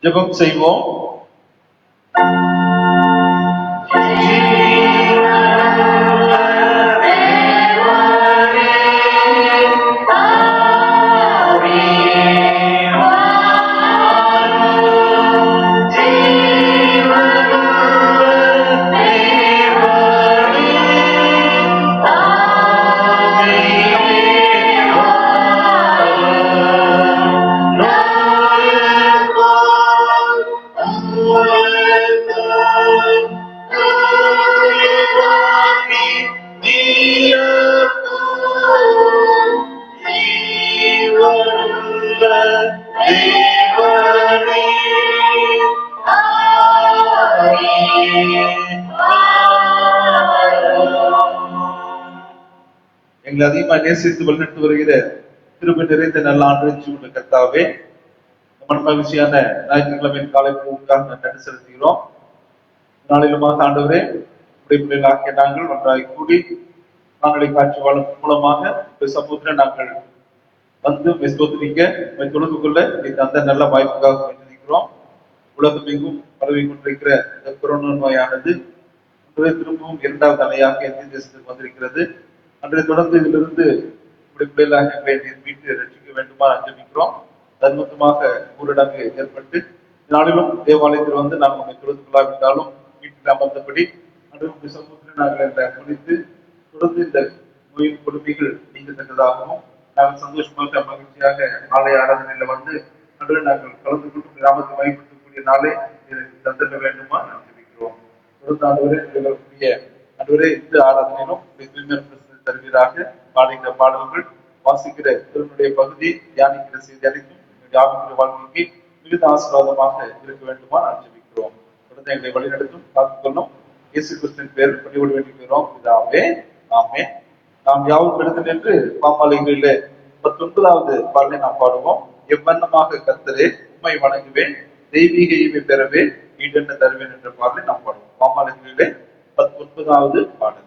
ஜெபம் செய்வோம். எங்களை அதிகமா நேசித்து வழிநடத்தி வருகிற கிருபை நிறைந்த நல்ல ஆண்டு கர்த்தாவே, மன மகிழ்ச்சியான ஞாயிற்றுக்கிழமையின் காலை பூவுக்காக நன்றி செலுத்துகிறோம். நாளிலுமாக ஆண்டவரே, பிள்ளைகளாகிய நாங்கள் ஒன்றாய் கூடி நாங்களை காட்சி வாழும் மூலமாக சமூகத்தில் நாங்கள் வந்து மெஸ்தோத்திரிக்க தொடர்பு கொள்ள அந்த நல்ல வாய்ப்புக்காக வைத்திருக்கிறோம். உலகம் எங்கும் பரவி கொண்டிருக்கிற இந்த கொரோனா நோயானது திரும்பவும் இரண்டாவது அலையாக இந்திய தேசத்துக்கு வந்திருக்கிறது. அன்றைய தொடர்ந்து இதிலிருந்து பிள்ளைகளாக மீட்டு ரசிக்க வேண்டுமா ஜெபிக்கிறோம். தன்மத்தமாக ஊரடங்கு ஏற்பட்டு நாளிலும் தேவாலயத்தில் வந்து நாங்கள் உங்களை தொடர்ந்து கொள்ளாவிட்டாலும் வீட்டில் அமர்ந்தபடி அன்றைய சமூகத்தில் நாங்கள் அர்ப்பணித்து தொடர்ந்து இந்த நோயின் கொடுமைகள் நீங்கத்தக்கதாகவும் நாங்கள் சந்தோஷமாக மகிழ்ச்சியாக ஆலய ஆராதனையில வந்து அன்று நாங்கள் கலந்து கொண்டு கிராமத்தை பயன்படுத்தக்கூடிய நாளை தந்திர வேண்டுமா நாம் ஜெபிக்கிறோம். தொடர்ந்து அன்றுவரே இந்த ஆராதனையிலும் தருவீராக. பாடுகிற பாடல்கள், வாசிக்கிற திருவனுடைய பகுதி, தியானிக்கிற செய்தி அனைத்தும் ஆவிக்குரிய வாழ்க்கைக்கு மிகுந்த ஆசீர்வாதமாக இருக்க வேண்டுமா நாம் ஜெபிக்கிறோம். தொடர்ந்து எங்களை வழிநடத்தும் காத்துக்கொள்ளும் இயேசு கிறிஸ்துவின் பேரில் பணியோடு வேண்டிக்கிறோம் பிதாவே, ஆமென். நாம் யாவும் எடுத்து நின்று பாமாலைகளிலே 19வது பாடலை நாம் பாடுவோம். எவ்வண்ணமாக கர்த்தரே உம்மை வணங்குவேன், தெய்வீக ஈவை பெறவே ஈடென்ன தருவேன் என்ற பாடலை நாம் பாடுவோம். பாமாலைகளிலே 19வது பாடல்.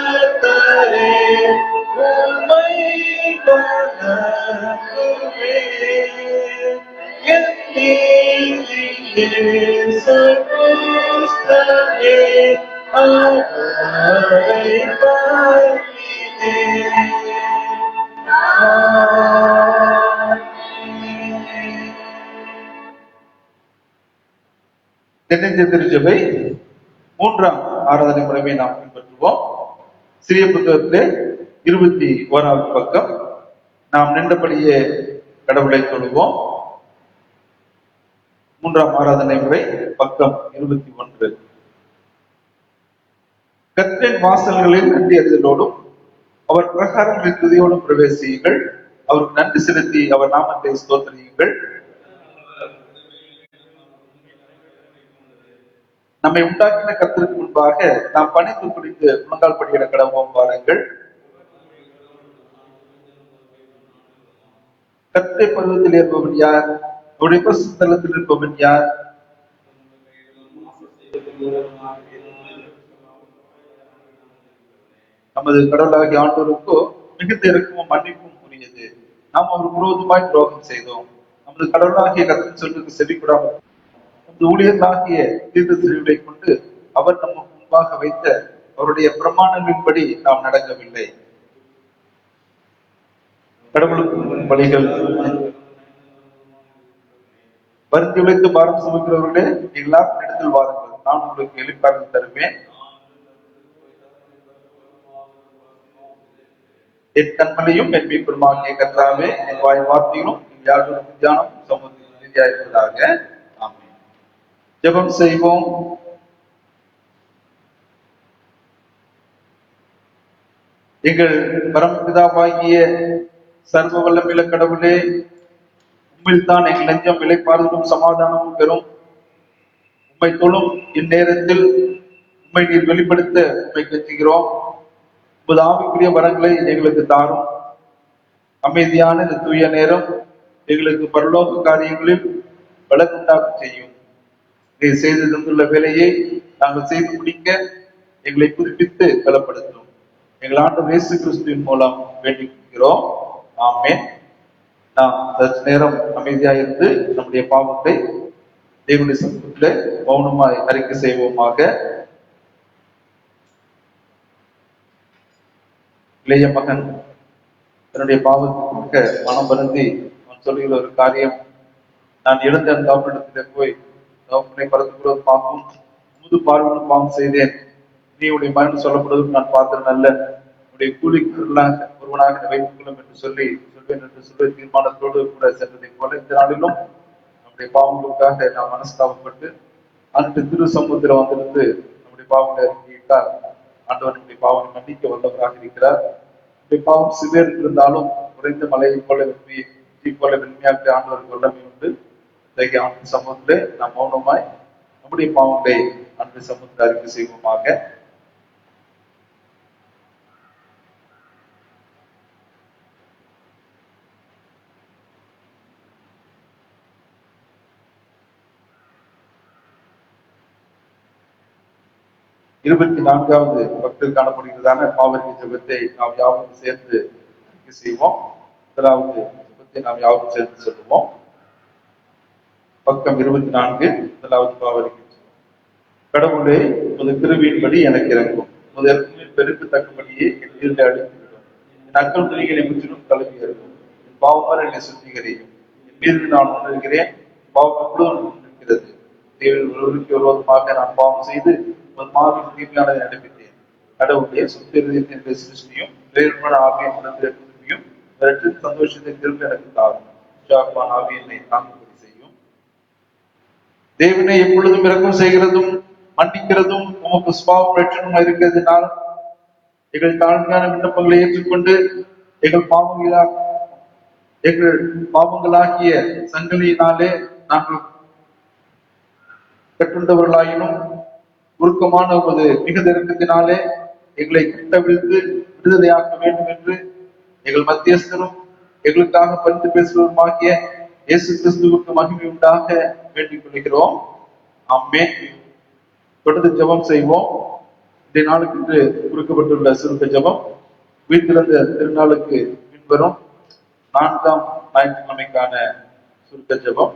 கர்த்தரே உம்மை வணங்குவேன். என் நீதியே கிறிஸ்துவே, அவரை பணிந்தேன். தென்னிந்திய திருச்சபை மூன்றாம் ஆராதனை முறைமை நாம் பின்பற்றுவோம். சிறிய புத்தகத்திலே 21வது பக்கம். நாம் நின்றபடியே கடவுளை தொழுவோம். மூன்றாம் ஆராதனை முறை பக்கம் 21. கர்த்தரின் வாசல்களில் நன்றி அறிதலோடும் அவர் பிரகாரங்களின் துதியோடும் பிரவேசியுங்கள். அவருக்கு நன்றி செலுத்தி அவர் நாமத்தை ஸ்தோத்திரியுங்கள். நம்மை உண்டாக்கின கர்த்தருக்கு முன்பாக நாம் பணிந்து குடித்து முழங்கால் படியிட கடவோம். பாருங்கள். கர்த்தரை பருவத்தில் இருப்பவன் யார்? அவருடைய பிரசன்னத்தில் இருப்பவன் யார்? நமது கடவுளாகிய ஆண்டவருக்கோ மிகுந்த இறக்கமும் மன்னிப்பும் உரியது. நாம் அவர் விரோதமாய் துரோகம் செய்தோம். நமது கடவுளாகிய கர்த்தரின் சொல்லுக்கு செவி கொடாமல் நமது ஊழியர்களாகிய தீர்க்கதரிசிகளை கொண்டு அவர் நமக்கு முன்பாக வைத்த அவருடைய பிரமாணங்களின்படி நாம் நடக்கவில்லை. கடவுளுக்கு வழிகள் வருந்தி உழைத்து பாரம் சுமக்கிறவர்களே, எல்லாரும் இடத்தில் வாருங்கள், நான் உங்களுக்கு எளிப்பாக தருவேன். என் கண்மலையும் என் மீட்புமாகிய கர்த்தாவே, என் வாய் வார்த்தைகளும் யாரும் தியானம் சமூகத்தில் ரீதியாக இருப்பதாக. ஆமென். ஜெபம் செய்வோம். எங்கள் பரமபிதாவாகிய சர்வ வல்லமையுள்ள கடவுளே, உண்மையில் தான் எங்கள் நெஞ்சம் விலைப்பாறுதலும் சமாதானமும் பெறும். உண்மை தொழும் இந்நேரத்தில் உண்மை நீர் வெளிப்படுத்த உண்மை கெஞ்சுகிறோம். உமது ஆவிக்குரிய வரங்களை எங்களுக்கு தாரும். அமைதியான இந்த தூய நேரம் எங்களுக்கு பரலோக காரியங்களில் வளர்ந்தாக்க செய்யும். நீ செய்து தந்துள்ள வேலையை நாங்கள் செய்து முடிக்க எங்களை புதுப்பித்து பலப்படுத்தும். எங்கள் ஆண்டவர் இயேசு கிறிஸ்துவின் மூலம் வேண்டிக் கொள்கிறோம். ஆமென். நாம் சற்று நேரம் அமைதியாக இருந்து நம்முடைய பாவத்தை தேவனுடைய சமூகத்திலே மௌனமாய் அறிக்கை செய்வோமாக. இளைய மகன் தன்னுடைய பாவத்துக்கு மனம் வருந்தி அவன் சொல்லுகிற ஒரு காரியம், நான் எழுந்த அந்த தவப்பிடத்திலே போய் தவப்பினை பரத்துக்குள்ள பாவம் முது பார்வனும் பாவம் செய்தேன். நீ உடைய மகன் சொல்லப்படுவதும் நான் பார்த்தேன் அல்ல, உடைய கூலிக்காரர்களாக ஒருவனாக வைத்துக் கொள்ளும் என்று சொல்வேன் என்று சொல்ல தீர்மானத்தோடு கூட சென்றதை போல இந்த நாளிலும் நம்முடைய பாவங்களுக்காக நாம் மனஸ்தாபப்பட்டு அன்று திரு சமூகத்தில் வந்திருந்து நம்முடைய பாவங்களை அறிக்கையிட்டால் ஆண்டவர் நம்முடைய பாவனை மன்னிக்க வல்லவராக இருக்கிறார். நம்முடைய பாவம் சிவேர் இருந்தாலும் குறைந்த மலையை போல வெண்மையாக ஆண்டவருக்கு வல்லமை உண்டு. இன்றைக்கு ஆண்டு சமூகத்திலே நாம் மௌனமாய் நம்முடைய பாவங்களை அன்று சமூகத்தில் அறிக்கை செய்வோமாக. இருபத்தி 4வது பக்கத்தில் காணப்படுகிறதான பாவரிக்கை ஜெபத்தை நாம் யாவும் சேர்ந்து செய்வோம். முதலாவது ஜெபத்தை நாம் யாவும் சேர்ந்து சொல்லுவோம். பக்கம் 24, முதலாவது பாவரிக்கை. கடவுளே, உமது கிருபையின்படி எனக்கு இறங்கும். உமது இறக்கங்களின் பெருக்கு தக்கபடியே என் உயிரை அழித்துவிடும். என் அக்கல் துணிகளை முற்றிலும் கழுவி இருக்கும். என் பாவமாறு என்னை சுத்திகரியும். என் மீது நான் உணர்கிறேன், பாவம் எப்பொழுதும் இருக்கிறது. தேவன் ஒருவருக்கு விரோதமாக நான் பாவம் செய்து மாவின் தீமையானதை நடப்பித்தேன். கடவுளுடைய சுத்திரத்தின் சிருஷ்டியும் வேறுபாடு ஆவியின் திரும்பியும் சந்தோஷத்தை திரும்ப எனக்கு தாரும். ஆவி என்னை தாங்கும்படி செய்யும். தேவனை எப்பொழுதும் இறக்கம் செய்கிறதும் மன்னிக்கிறதும் உமக்கு சுபாவம் லட்சணமா இருக்கிறதுனால் எங்கள் தாழ்மையான விண்ணப்பங்களை ஏற்றுக்கொண்டு எங்கள் பாவங்களாகிய சங்கிலியினாலே நாங்கள் கட்டுண்டவர்களாயினும் உருக்கமான உமது மிகுந்த இறக்கத்தினாலே எங்களை கிட்டவிழ்த்து விடுதலையாக்க வேண்டும் என்று எங்கள் மத்தியஸ்தரும் எங்களுக்காக பரிந்து பேசுவதுமாகிய இயேசு கிறிஸ்துவுக்கு மகிமை உண்டாக வேண்டிக் கொள்கிறோம். ஆமென். தொடர்ந்து ஜெபம் செய்வோம். இன்றைய நாளுக்கு இன்று குறிக்கப்பட்டுள்ள சுருக்க ஜெபம் வீட்டிலிருந்து திருநாளுக்கு பின்வரும் 4ஆம் ஞாயிற்றுக்கிழமைக்கான சுருக்க ஜெபம்.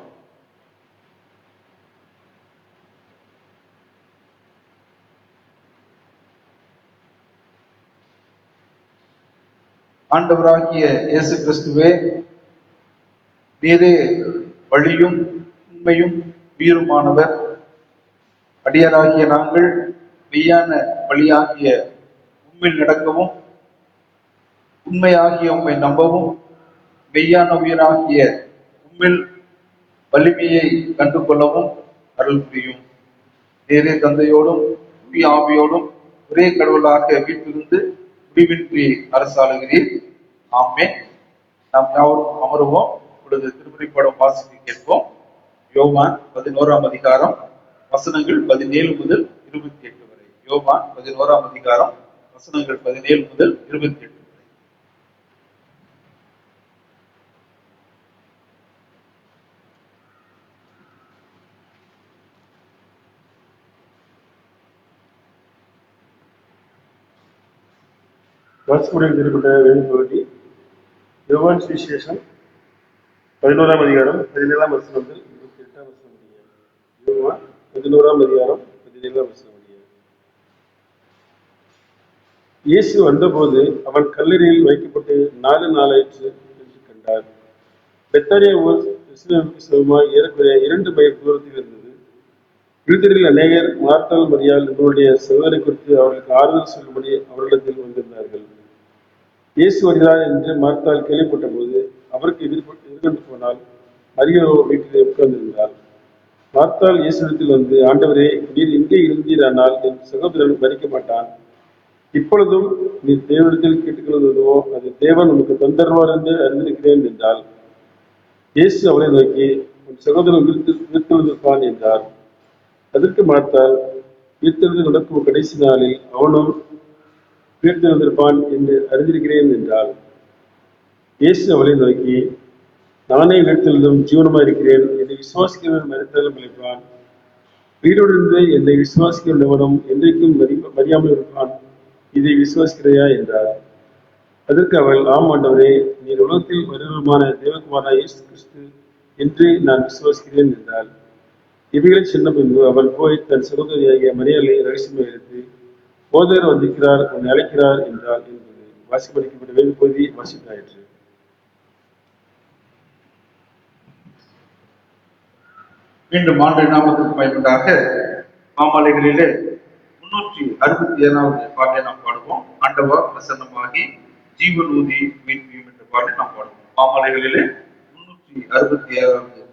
ஆண்டவராகிய இயேசு கிறிஸ்துவே, நீரே வழியும் உண்மையும் உயிருமானவர். அடியாராகிய நாங்கள் மெய்யான வழியாகிய உண்மையில் நடக்கவும், உண்மையாகிய உண்மை நம்பவும், மெய்யான உயிராகிய உண்மையில் வலிமையை கண்டு கொள்ளவும் அருள் புரியும். நேரே தந்தையோடும் தூய ஆவியோடும் ஒரே கடவுளாக வீட்டிலிருந்து முடிவின்றி அரசாளுகிறீர். ஆமென். நாம் யாவரும் அமருவோம். இப்பொழுது திருமுறை பாடம் வாசிக்க கேட்போம். யோவான் 11ஆம் அதிகாரம் வசனங்கள் 17 முதல் 28 வரை. யோவான் 11ஆம் அதிகாரம் வசனங்கள் 17 முதல் 28 வரை. வாசிப்புடன் திருப்பட்ட வேண்டுபகுதி யோவான் சுவிசேஷம் 11ஆம் அதிகாரம் 17ஆம் வசனம் முதல் 28ஆம் வசனம் முடிய. யோவான் 11ஆம் அதிகாரம் 17ஆம் வசனம் முடிய. இயேசு வந்தபோது அவன் கல்லறையில் வைக்கப்பட்டு 4 நாளாயிற்று என்று கண்டார். பெத்தானியா ஊர் எருசலேமுக்கு ஏறக்குறைய 2 மைல் தூரத்தில் இருந்தது. யூதரில் அநேகர் மார்த்தாள் மரியாள் இவருடைய சகோதரை குறித்து அவர்களுக்கு ஆறுதல் சொல்லும்படி அவர்களிடத்தில் வந்திருந்தார்கள். இயேசு வருகிறார் என்று மார்த்தாள் கேள்விப்பட்ட போது அவருக்கு எதிர்கொண்டு போனால் மரியாளோ வீட்டிலே உட்கார்ந்திருந்தாள். மார்த்தாள் இயேசுவிடத்தில் வந்து, ஆண்டவரே, நீர் இங்கே இருந்தீரானால் என் சகோதரன் மரிக்க மாட்டான். இப்பொழுதும் நீர் தேவனிடத்தில் கேட்டுக்கொள்வதுவோ அது தேவன் உனக்கு தந்தருவார் என்று அறிந்திருக்கிறேன் என்றால். இயேசு அவளை நோக்கி, உன் சகோதரன் உயிர்த்தெழுந்திருப்பான் என்றார். அதற்கு மார்த்தாள், உயிர்த்தெழுதல் நடக்கும் கடைசி நாளில் அவனும் உயிர்த்தெழுந்திருப்பான் என்று அறிந்திருக்கிறேன் என்றாள். இயேசு அவளை நோக்கி, நானே உயிர்த்தெழுதலும் ஜீவனுமாய் இருக்கிறேன். என்னை விசுவாசிக்கிறவன் மரித்தாலும் பிழைப்பான். உயிரோடு இருந்து என்னை விசுவாசிக்கிறவனும் என்றைக்கும் மறியாமல் இருப்பான். இதை விசுவாசிக்கிறையா என்றார். அதற்கு அவள், ஆம் ஆண்டவரே, நீர் உலகத்தில் வருவருமான தேவகுமாரா இயேசு கிறிஸ்து என்று நான் விசுவாசிக்கிறேன் என்றாள். இவைகளை சொன்ன பின்பு அவள் போய் தன் சகோதரியாகிய மரியாளை ரகசியமாக எடுத்து, போதகர் வந்திருக்கிறார், உன்னை அழைக்கிறார் என்றால் என்பது வாசிப்படிக்கப்பட்ட வேறு பகுதி வாசித்தாயிற்று. மீண்டும் ஆண்டு நாமத்திற்கு பயன்படாக மாமலைகளிலே 367வது பாட்டை நாம் பாடுவோம். ஆண்டவர் பிரசன்னமாகி ஜீவன் ஊதி மீட்பியும் என்ற பாட்டை நாம் பாடுவோம். மாமலைகளிலே 367வது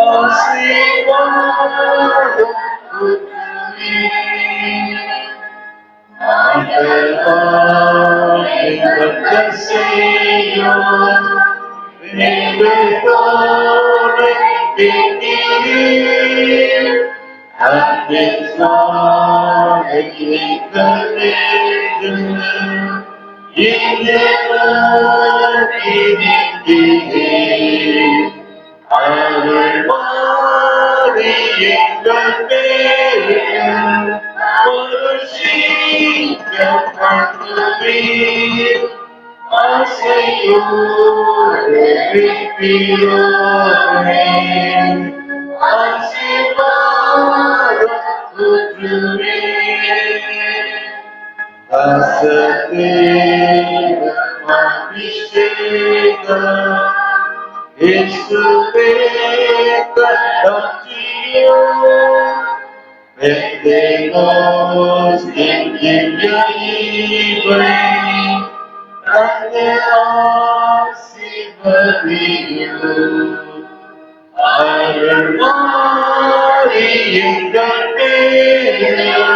ஆசீர்வாதம் ஊற்றுமே. ஆண்டவா, எங்கள் செய்யும் எங்கள் தோளை கேட்கிறீர். அன்பின் சாலை எங்கள் நெஞ்சில் இருக்கிறீர். அருள்வாரி எங்கள் பேரில் வருஷிக்க பண்ணுவீர். ஆசையோடு விப்பிரோமே. ஆசீர்வாதம் ஊற்றுமே. அசதேவ அபிஷேகம் இயேசுவே கட்டாட்சியம். பெந்தேகோஸ் என்கின்ற ஈவை தந்து ஆசீர்வதியும். அருள்வாரி எங்கள் பேரில்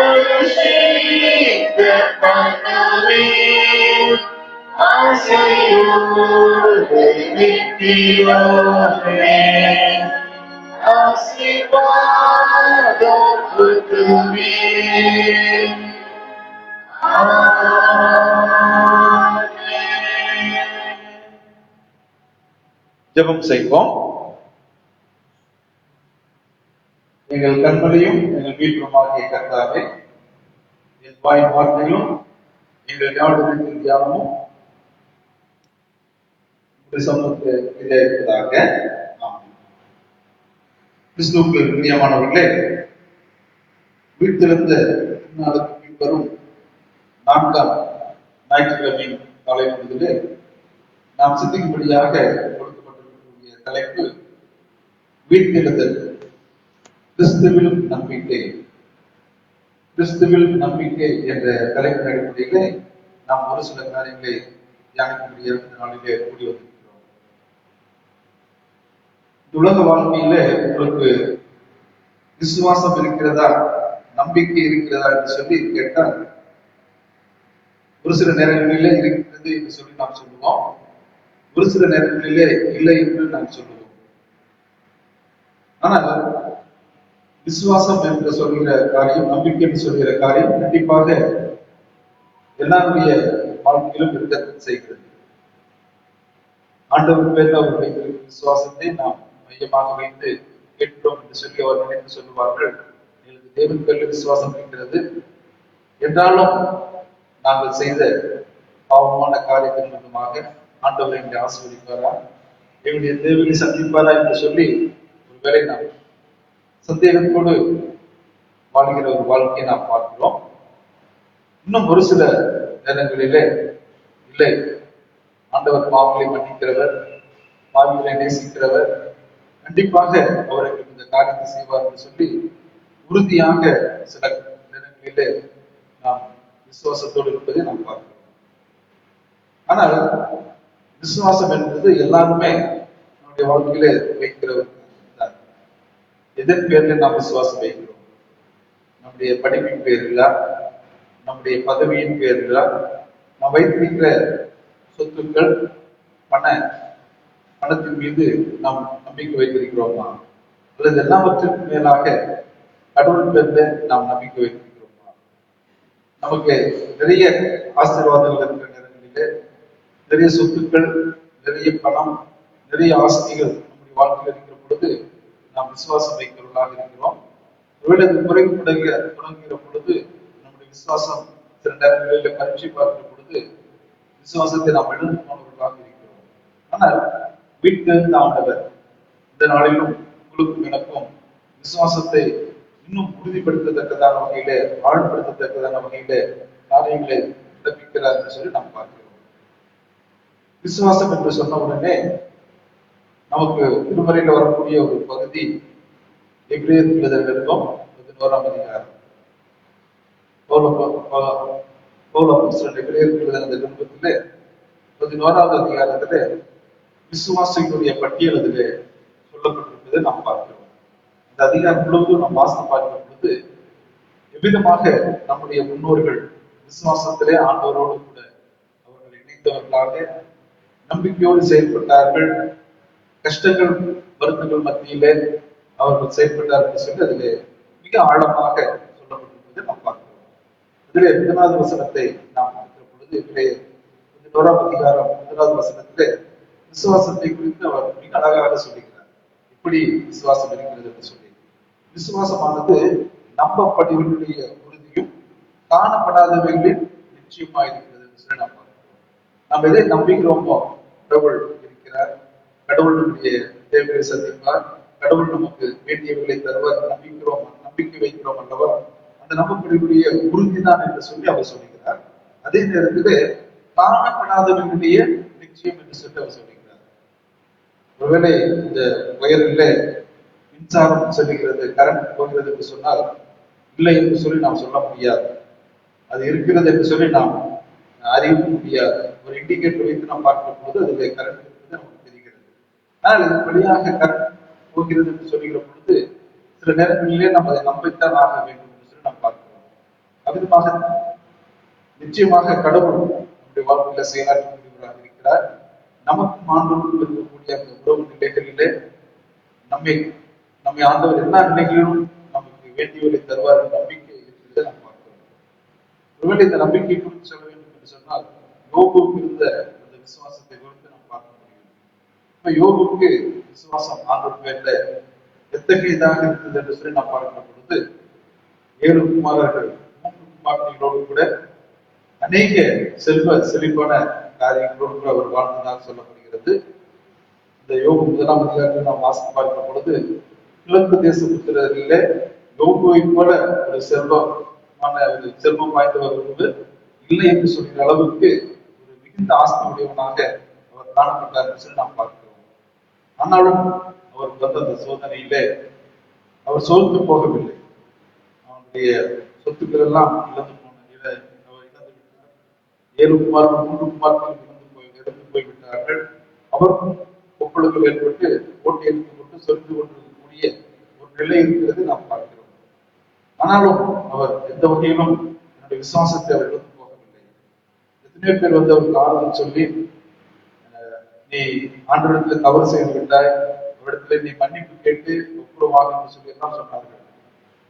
வருஷிக்க பண்ணுவீர். ஆசையோடு நித்தியோமே. ஆசீர்வாதம் ஊற்றுவீர். ஜெபம் செய்வோம். எங்கள் கண்மலையும் எங்கள் மீட்புமாகிய கர்த்தாவே, என் வாய் வார்த்தையும் எங்கள் ஞாபகத்தின் தியானமும் சமூகத்திலே இருப்பதாக. கிறிஸ்துவுக்குள் பிரியமானவர்களே, வீட்டிலிருந்து நாளுக்கு பின்வரும் 4ஆம் ஞாயிற்றுக்கிழமையின் காலை பொழுதிலே நாம் சிந்திக்கும்படியாக கொடுக்கப்பட்டிருக்கக்கூடிய தலைப்பு வீட்டிலிருந்தல், கிறிஸ்துவில் நம்பிக்கை. கிறிஸ்துவில் நம்பிக்கை என்ற தலைப்பின் அடிப்படையிலே நாம் ஒரு சில காரியங்களை தியானிக்கக்கூடிய நாளிலே கூடி வந்திருக்கிறோம். உலக வாழ்க்கையில உங்களுக்கு விசுவாசம் இருக்கிறதா, நம்பிக்கை இருக்கிறதா என்று சொல்லி கேட்டால் ஒரு சில நேரங்களிலே இருக்கிறது என்று சொல்லி நாம் சொல்லுவோம், ஒரு சில நேரங்களிலே இல்லை என்று நாம் சொல்லுவோம். ஆனால் விசுவாசம் என்று சொல்கிற காரியம், நம்பிக்கை என்று சொல்கிற காரியம் கண்டிப்பாக எல்லாருடைய வாழ்க்கையிலும் இருக்க செய்கிறது. ஆண்டவர் பேரில் அவர் வைத்திருக்கும் விசுவாசத்தை நாம் மையமாக வைத்து கேட்கிறோம் என்று சொல்லி அவர் நினைத்து சொல்லுவார்கள், எனக்கு தேவன் பேரில் விசுவாசம் இருக்கிறது, என்றாலும் நாங்கள் செய்த பாவமான காரியத்தின் மூலமாக ஆண்டவர் எங்களை ஆசீர்வதிப்பாரா, எங்களுடைய தேவையை சந்திப்பாரா என்று சொல்லி ஒருவேளை நாம் சந்தேகத்தோடு வாழ்கிற ஒரு வாழ்க்கையை நாம் பார்க்கிறோம். இன்னும் ஒரு சில நேரங்களிலே இல்லை, ஆண்டவர் பாவங்களை மன்னிக்கிறவர், பாவிகளை நேசிக்கிறவர், கண்டிப்பாக அவர்களுக்கு இந்த காரியத்தை செய்வார் என்று சொல்லி உறுதியாக சில நேரங்களிலே நாம் விசுவாசத்தோடு இருப்பதை நாம் பார்க்கிறோம். ஆனால் விசுவாசம் என்பது எல்லாருமே நம்முடைய வாழ்க்கையில வைக்கிறவர் தான். எதன் பேரில் நாம் விசுவாசம் வைக்கிறோம்? நம்முடைய படிப்பின் பேரிலா, நம்முடைய பதவியின் பேரிலா, நாம் வைத்திருக்கிற சொத்துக்கள், பணத்தின் மீது நாம் நம்பிக்கை வைத்திருக்கிறோமா, அல்லது எல்லாவற்றிற்கும் மேலாக கடவுள் பேர்ல நாம் நம்பிக்கை வைத்திருக்கிறோமா? நமக்கு நிறைய ஆசீர்வாதங்கள் இருக்கிற நேரங்களிலே நிறைய சொத்துக்கள், நிறைய பணம், நிறைய ஆஸ்திகள் நம்முடைய வாழ்க்கையில் இருக்கிற பொழுது நாம் விசுவாசம் வைக்கிறவர்களாக இருக்கிறோம். ஒருவேளை அது தொடங்குகிற பொழுது நம்முடைய விசுவாசம் சில நேரங்களில் பரீட்சை பார்க்கிற பொழுது விசுவாசத்தை நாம் எழுந்து போனவர்களாக இருக்கிறோம். ஆனால் வீட்டிலிருந்து ஆண்டவர் இந்த நாளிலும் உங்களுக்கும் எனக்கும் விசுவாசத்தை இன்னும் உறுதிப்படுத்தத்தக்கதான வகையில, ஆழ்படுத்தத்தக்கதான வகையில காரியங்களை பிறப்பிக்கிறார் என்று சொல்லி நாம் பார்க்கிறோம். விசுவாசம் என்று சொன்ன உடனே நமக்கு திருமறையில் வரக்கூடிய ஒரு பகுதி எபிரேயர் எழுதியிருக்கும் 11ஆம் அதிகாரம். எபிரேயர் எழுதின நிருபத்திலே 11வது அதிகாரத்திலே விசுவாசிகளுடைய பட்டியல் அதிலே சொல்லப்பட்டிருக்கு. என்பதை நாம் பார்க்கிறோம். இந்த அதிகாரம் முழுவதும் நாம் வாசித்து பார்க்கிற பொழுது எவ்விதமாக நம்முடைய முன்னோர்கள் விசுவாசத்திலே ஆண்டவரோடு கூட அவர்கள் இணைந்தவர்களாக நம்பிக்கையோடு செயல்பட்டார்கள், கஷ்டங்கள் வருத்தங்கள் மத்தியிலே அவர்கள் செயல்பட்டார்கள் என்று சொல்லி அதிலே மிக ஆழமாக சொல்லப்பட்டிருப்பதை நாம் பார்க்கிறோம். இதிலே 1வது வசனத்தை நாம் பார்க்கிற பொழுது இதிலே 11ஆம் அதிகாரம் 1வது வசனத்திலே விசுவாசத்தை குறித்து அவர் மிக அழகாக சொல்லுகிறார். எப்படி விசுவாசம் இருக்கிறது என்று சொல்லி, விசுவாசமானது நம்பப்படுவர்களுடைய உறுதியும் காணப்படாதவைகளில் நிச்சயமாயிருக்கிறது என்று சொல்லி நாம் பார்க்கிறோம். நாம் எதை நம்புகிறோமோ, கடவுள் இருக்கிறார், கடவுள் நம்முடைய தேவையை சந்திப்பார், கடவுள் நமக்கு வேண்டியவர்களை தருவார், நம்பிக்கை வைக்கிறோம் அல்லவா, அந்த நம்பப்படுவடைய உறுதிதான் என்று சொல்லி அவர் சொல்லுகிறார். அதே நேரத்தில் காணப்படாதவர்களுடைய நிச்சயம் என்று சொல்லி அவர் சொல்லுகிறார். ஒருவேளை இந்த வயலில் மின்சாரம் செல்லுகிறது, கரண்ட் போகிறது என்று சொன்னால் இல்லை என்று சொல்லி நாம் சொல்ல முடியாது. அது இருக்கிறது என்று சொல்லி நாம் அறியவும் முடியாது. ஒரு இண்டிகேட்டர் வைத்து நாம் பார்க்கும் போது அதில் கரண்ட் இருக்கிறது நமக்கு தெரிகிறது. ஆனால் இது வழியாக கரண்ட் போகிறது என்று சொல்லுகிற பொழுது சில நேரங்களிலே நாம் அதை நம்பித்தான் ஆக வேண்டும் என்று சொல்லி நாம் பார்க்கிறோம். அவ்விதமாக நிச்சயமாக கடவுள் நம்முடைய வாழ்க்கையில செயலாற்றக்கூடியவராக இருக்கிறார். நமக்கும் ஆண்டவருக்கும் இருக்கக்கூடிய அந்த உறவு நிலைகளிலே நம்மை ஆண்டவர் எல்லா நிலைகளிலும் நமக்கு வேண்டியவரை தருவார் நம்பிக்கை இருக்கிறதை நாம் பார்க்கிறோம். ஒருவேளை இந்த நம்பிக்கை குறித்து சொல்ல வேண்டும் என்று சொன்னால் யோபுக்கு இருந்த அந்த விசுவாசத்தை குறித்து நாம் பார்க்க முடியும். இப்ப யோபுக்கு விசுவாசம் ஆண்டவர் பேர்ல எத்தகையதாக இருந்தது என்று சொல்லி நாம் பார்க்கிற பொழுது 7 குமாரர்கள் 3 குமாரர்களோடு கூட அநேக செழிப்பான காரியங்களோடு கூட அவர் வாழ்ந்ததாக சொல்லப்படுகிறது. இந்த யோபு 1ஆம் அதிகாரத்தில் நாம் வாசித்து பார்க்கிற பொழுது கிழக்கு தேச புத்திரரிலே யோபுவை போல ஒரு செல்வம் வாய்ந்தவர் ஒன்று இல்லை என்று சொல்கிற அளவுக்கு ஒரு மிகுந்த ஆஸ்தி உடையவனாக அவர் காணப்பட்டார் என்று சொல்லி நாம் பார்க்கிறோம். ஆனாலும் அவர் வந்த அந்த சோதனையிலே அவர் சோர்ந்து போகவில்லை. அவனுடைய சொத்துக்கள் எல்லாம் இழந்து விட்டார். 7 குமார்கள் 3 குமார்கள் இழந்து போய்விட்டார்கள். அவருக்கும் ஒப்பழுக்கள் ஏற்பட்டு ஓட்டி எடுத்துக் கொண்டு சொரிந்து கொண்டிருக்கக்கூடிய ஒரு நிலை இருக்கிறது நாம் பார்க்கிறோம். ஆனாலும் அவர் எந்த வகையிலும் என்னுடைய விசுவாசத்தை அவர் இழந்து போகவில்லை. எத்தனையோ பேர் வந்து அவருக்கு ஆறுதல் சொல்லி, நீ ஆண்டவரிடத்தில் தவறு செய்து விட்டாய், அவரிடத்துல நீ மன்னிப்பு கேட்டு ஒப்புரவாக என்று சொல்லி எல்லாம் சொன்னார்கள்.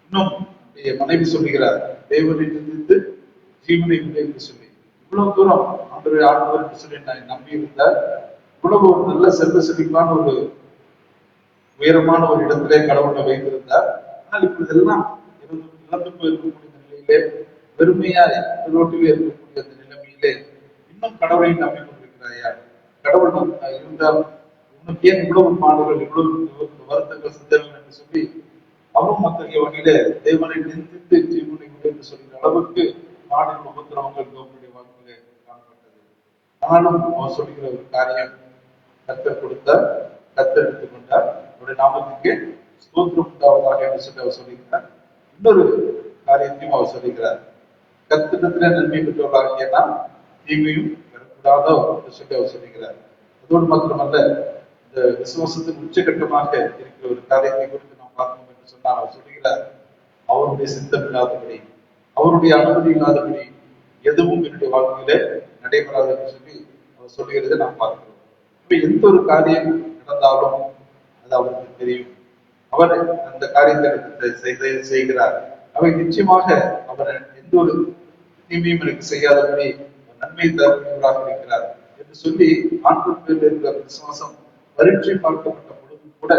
இன்னும் மனைவி சொல்லுகிறார், தேவனை நிந்தித்து ஜீவனை விடு என்று சொல்லி. இவ்வளவு தூரம் ஆண்டவர் என்று சொல்லி நான் நம்பி இருந்தார். இவ்வளவு ஒரு நல்ல செல்வ செழிப்பான ஒரு உயரமான ஒரு இடத்திலே கடவுளை வைத்திருந்தார். ஆனால் இப்படி எல்லாம் இழந்து போயிருக்கக்கூடிய நிலையிலே, வெறுமையாய் ரோட்டிலே இருக்கக்கூடிய அந்த நிலைமையிலே இன்னும் கடவுளை நம்பி கொண்டிருக்கிறாயா? கடவுள் இருந்தால் உனக்கு ஏன் இவ்வளவு பாடுகள், இவ்வளவு வருத்தங்கள், சிந்தனைகள் என்று சொல்லி அவரும் அத்தகைய வகையில தேவனை நிந்தித்து ஜீவனை விடு என்று சொல்கிற அளவுக்கு பாடல் உபத்திரவங்கள் தேவனுடைய வாழ்க்கையிலே காணப்பட்டது. ஆனாலும் அவர் சொல்லுகிற ஒரு காரியம், கர்த்தர் கொடுத்தார், கர்த்தர் எடுத்துக் கொண்டார், அவருடைய நாமத்துக்கு ஸ்தோத்திரம் உண்டாவதாக என்று சொல்லி அவர் சொல்லுகிறார். இன்னொரு காரியத்தையும் அவர் சொல்லுகிறார், கர்த்தரிடத்திலே நன்மை பெற்றவர்களாகிய நாம் தீமையும் பெறக்கூடாதோ என்று சொல்லி அவர் சொல்லுகிறார். அதோடு மாத்திரமல்ல, இந்த விசுவாசத்தின் உச்சகட்டமாக இருக்கிற ஒரு காரியத்தை குறித்து நாம் பார்க்கணும் என்று சொன்னால் அவர் சொல்லுகிறார், அவருடைய சித்தம் இல்லாதபடி, அவருடைய அனுமதி இல்லாதபடி எதுவும் என்னுடைய வாழ்க்கையில நடைபெறாது என்று சொல்லி அவர் சொல்லுகிறதை நாம் பார்க்கிறோம். இப்ப எந்த ஒரு காரியம் நடந்தாலும் அது அவருக்கு தெரியும். அவர் அந்த காரியத்தை செய்கிறார். அவை நிச்சயமாக அவர் எந்த ஒரு தீமையும் எனக்கு செய்யாதபடி நன்மை தரக்கூடியவராக இருக்கிறார் என்று சொல்லி ஆண்டவரில் இருக்கிற விசுவாசம் பரீட்சை பார்க்கப்பட்ட பொழுது கூட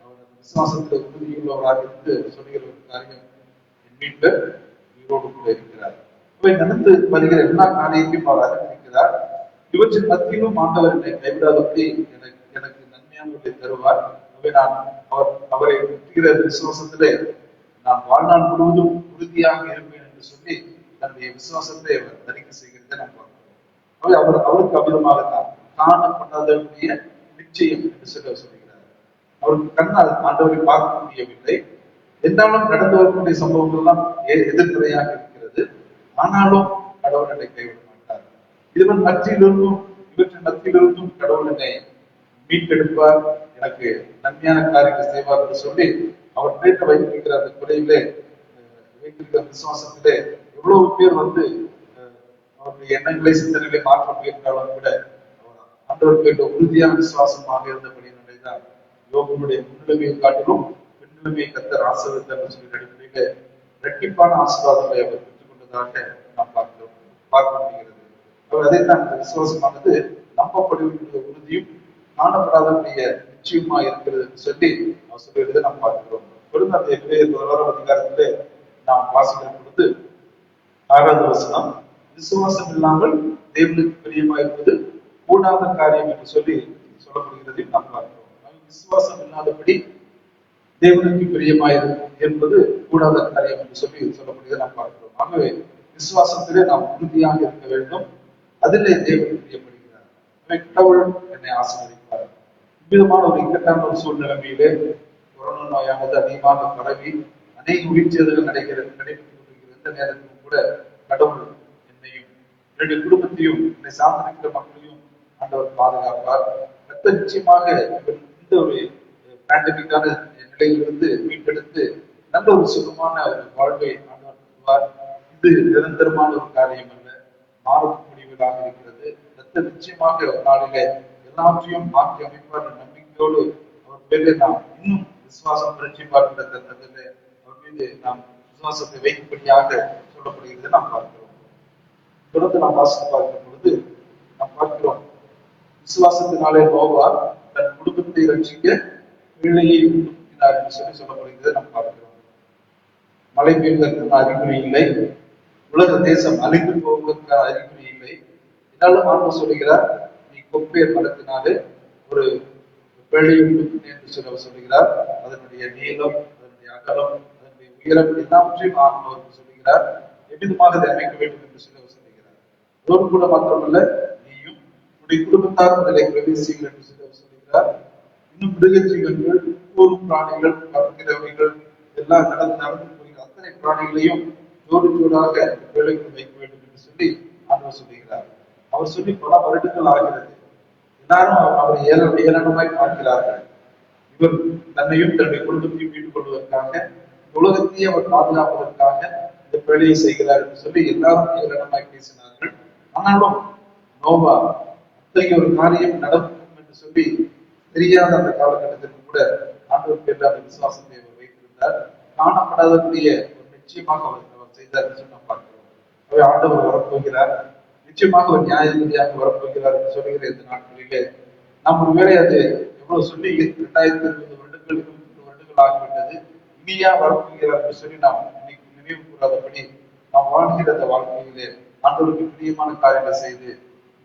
அவர் அந்த விசுவாசத்தில் உறுதியுள்ளவராக இருந்து சொல்லுகிற ஒரு காரியம், என் மீட்பர் உயிரோடு கூட இருக்கிறார். இவை நடந்து வருகிற எல்லா காரியத்தையும் அவர் அறிந்திருக்கிறார். இவற்றின் மத்தியிலும் ஆண்டவர் என்னை கைவிடாதபடி எனக்கு நன்மையானவர்களை தருவார். நான் அவரை முற்றுகிற விசுவாசத்திலே நான் வாழ்நாள் முழுவதும் உறுதியாக இருப்பேன் என்று சொல்லி தன்னுடைய விசுவாசத்தை அவர் அறிக்கை செய்கிறதை நாம் பார்க்கிறோம். அவருக்கு அமிதமாகத்தான் காணப்படாதவருடைய நிச்சயம் என்று சொல்லி சொல்கிறார். அவருக்கு கண்ணால் ஆண்டவரை பார்க்க முடியவில்லை. என்றாலும் நடந்து வரக்கூடிய சம்பவங்கள் எல்லாம் எதிர்மறையாக இருக்கிறது. ஆனாலும் கடவுள் என்னை கைவிட மாட்டார். இவற்றின் மத்தியிலிருந்தும் கடவுள் என்னை மீட்டெடுப்பார், எனக்கு நன்மையான காரியத்தை செய்வார் என்று சொல்லி அவர் பேட்ட வைத்திருக்கிற அந்த குறையிலே வைத்திருக்கிற விசுவாசத்திலே எவ்வளவு பேர் வந்து அவருடைய எண்ணங்களை சிந்தனைகளை மாற்ற முயன்றாலும் கூட ஆண்டவர் கேட்ட உறுதியான விசுவாசமாக இருந்தபடியினாலே தான் யோகனுடைய முன்னிலைமையை காட்டிலும் பின்னிலைமையை கத்தர் ஆசீர்வதித்தார் என்று சொல்லி அடிப்படையில இரட்டிப்பான ஆசீர்வாதங்களை அவர் பெற்றுக் கொண்டதாக நாம் பார்க்க முடிகிறது. அவர் அதைத்தான் இந்த விசுவாசமானது நம்பப்படுவதற்கு உறுதியும் காணப்படாதவருடைய நிச்சயமா இருக்கிறது என்று சொல்லி அவர் சொல்லுவதை நாம் பார்க்கிறோம். தொடர்ந்து அந்த 11ஆம் அதிகாரத்திலே நாம் வாசிக்கிற பொழுது 6வது வசனம், விசுவாசம் இல்லாமல் தேவனுக்கு பிரியமா இருப்பது கூடாத காரியம் என்று சொல்லி சொல்லப்படுகிறதையும் நாம் பார்க்கிறோம். விசுவாசம் இல்லாதபடி தேவனுக்கு பிரியமாய் என்பது கூடாத காரியம் என்று சொல்லி சொல்லப்படுகிறதை நாம் பார்க்கிறோம். ஆகவே விசுவாசத்திலே நாம் உறுதியாக இருக்க வேண்டும். அதிலே தேவன் பிரியப்படுகிறார். கடவுள் என்னை ஆசீர்வதிப்பார். இவ்விதமான ஒரு இக்கட்டான ஒரு சூழ்நிலைமையிலே கொரோனா நோயானது அதிகமாக பரவி அநேக உயிர்ச்சேதங்கள் நடைபெற்றுக் கொண்டிருக்கிற இந்த நேரத்திலும் கூட கடவுள் என்னையும் என்னுடைய குடும்பத்தையும் என்னை சார்ந்திருக்கிற மக்களையும் ஆண்டவர் பாதுகாப்பார். நிச்சயமாக இந்த ஒரு பேண்டமிக்கான நிலையிலிருந்து மீட்டெடுத்து நல்ல ஒரு சுகமான ஒரு வாழ்வை ஆண்டவர் தருவார். இது நிரந்தரமான ஒரு காரியம் அல்ல, மாறக்கூடியவர்களாக இருக்கிறது. நிச்சயமாக ஒரு நாளிலே எல்லாவற்றையும் மாற்றி அமைப்பார் என்ற நம்பிக்கையோடு அவர் பேரில் நாம் இன்னும் விசுவாசம் பரீட்சை பார்க்கிற தருணத்திலே அவர் மீது நாம் விசுவாசத்தை வைக்கும்படியாக சொல்லப்படுகிறது நாம் பார்க்கிறோம். தொடர்ந்து நாம் வாசித்து பார்க்கும் பொழுது நாம் பார்க்கிறோம், விசுவாசத்தினாலே நோவா தன் குடும்பத்தை ரட்சிக்க பிள்ளையை உண்டாக்கினார் என்று சொல்லி சொல்லப்படுகிறது நாம் பார்க்கிறோம். மழை பெய்வதற்கான அறிகுறி இல்லை, உலக தேசம் அழிந்து போவதற்கான அறிகுறி இல்லை. என்னாலும் ஆண்டவர் சொல்லுகிறார், நீ கொப்பையர் மரத்தினாலே ஒரு பேழையை உண்டாக்கினேன் என்று சொல்லுகிறார். அதனுடைய நீளம், அதனுடைய அகலம், அதனுடைய உயரம் எல்லாவற்றையும் ஆண்டவர் சொல்லுகிறார். எவ்விதமாக அதை அமைக்க வேண்டும் என்று சொல்லி சொல்லுகிறார். அதோடு கூட மாத்திரமல்ல, நீயும் உன்னுடைய குடும்பத்தாரும் அதிலே பிரவேசிகள் என்று சொல்லி சொல்லுகிறார். இன்னும் மிருகஜீவன்கள், கூறும் பிராணிகள், பறக்கிறவைகள் எல்லாம் நடந்து போகிற அத்தனை பிராணிகளையும் ஜோடு ஜோடாக வேலைக்கு வைக்க வேண்டும் என்று சொல்லி ஆண்டவர் சொல்லுகிறார். அவர் சொல்லி பல வருடங்கள் ஆகிறது. எல்லாரும் அவரை ஏளனமாய் பார்க்கிறார்கள். இவர் தன்னையும் தன்னுடைய குடும்பத்தையும் மீட்டுக் கொள்வதற்காக, உலகத்தையே அவர் பாதுகாப்பதற்காக இந்த வேலையை செய்கிறார் என்று சொல்லி எல்லாரும் ஏளனமாய் பேசினார்கள். ஆனாலும் நோவா அத்தகைய ஒரு காரியம் நடக்கும் என்று சொல்லி தெரியாத அந்த காலகட்டத்திற்கு கூட ஆண்டவர் பேரில் அந்த விசுவாசத்தை அவர் வைத்திருந்தார். காணப்படாதக்கூடிய ஒரு நிச்சயமாக அவர் செய்தார் என்று சொல்லி நாம் பார்க்கிறோம். அவை ஆண்டவர் வரப்போகிறார், நிச்சயமாக ஒரு நியாயபதியாக வரப்போகிறார் என்று சொல்லுகிற இந்த நாட்களிலே நாம் ஒருவேளை அது எவ்வளவு சொல்லி 2020 வருடங்கள் 22 வருடங்கள் ஆகிவிட்டது, இனியா வரப்போகிறார் என்று சொல்லி நாம் இன்னைக்கு நினைவு கூறாதபடி நாம் வாழ்கிற அந்த வாழ்க்கையிலே ஆண்டவருக்கு பிரியமான காரியங்களை செய்து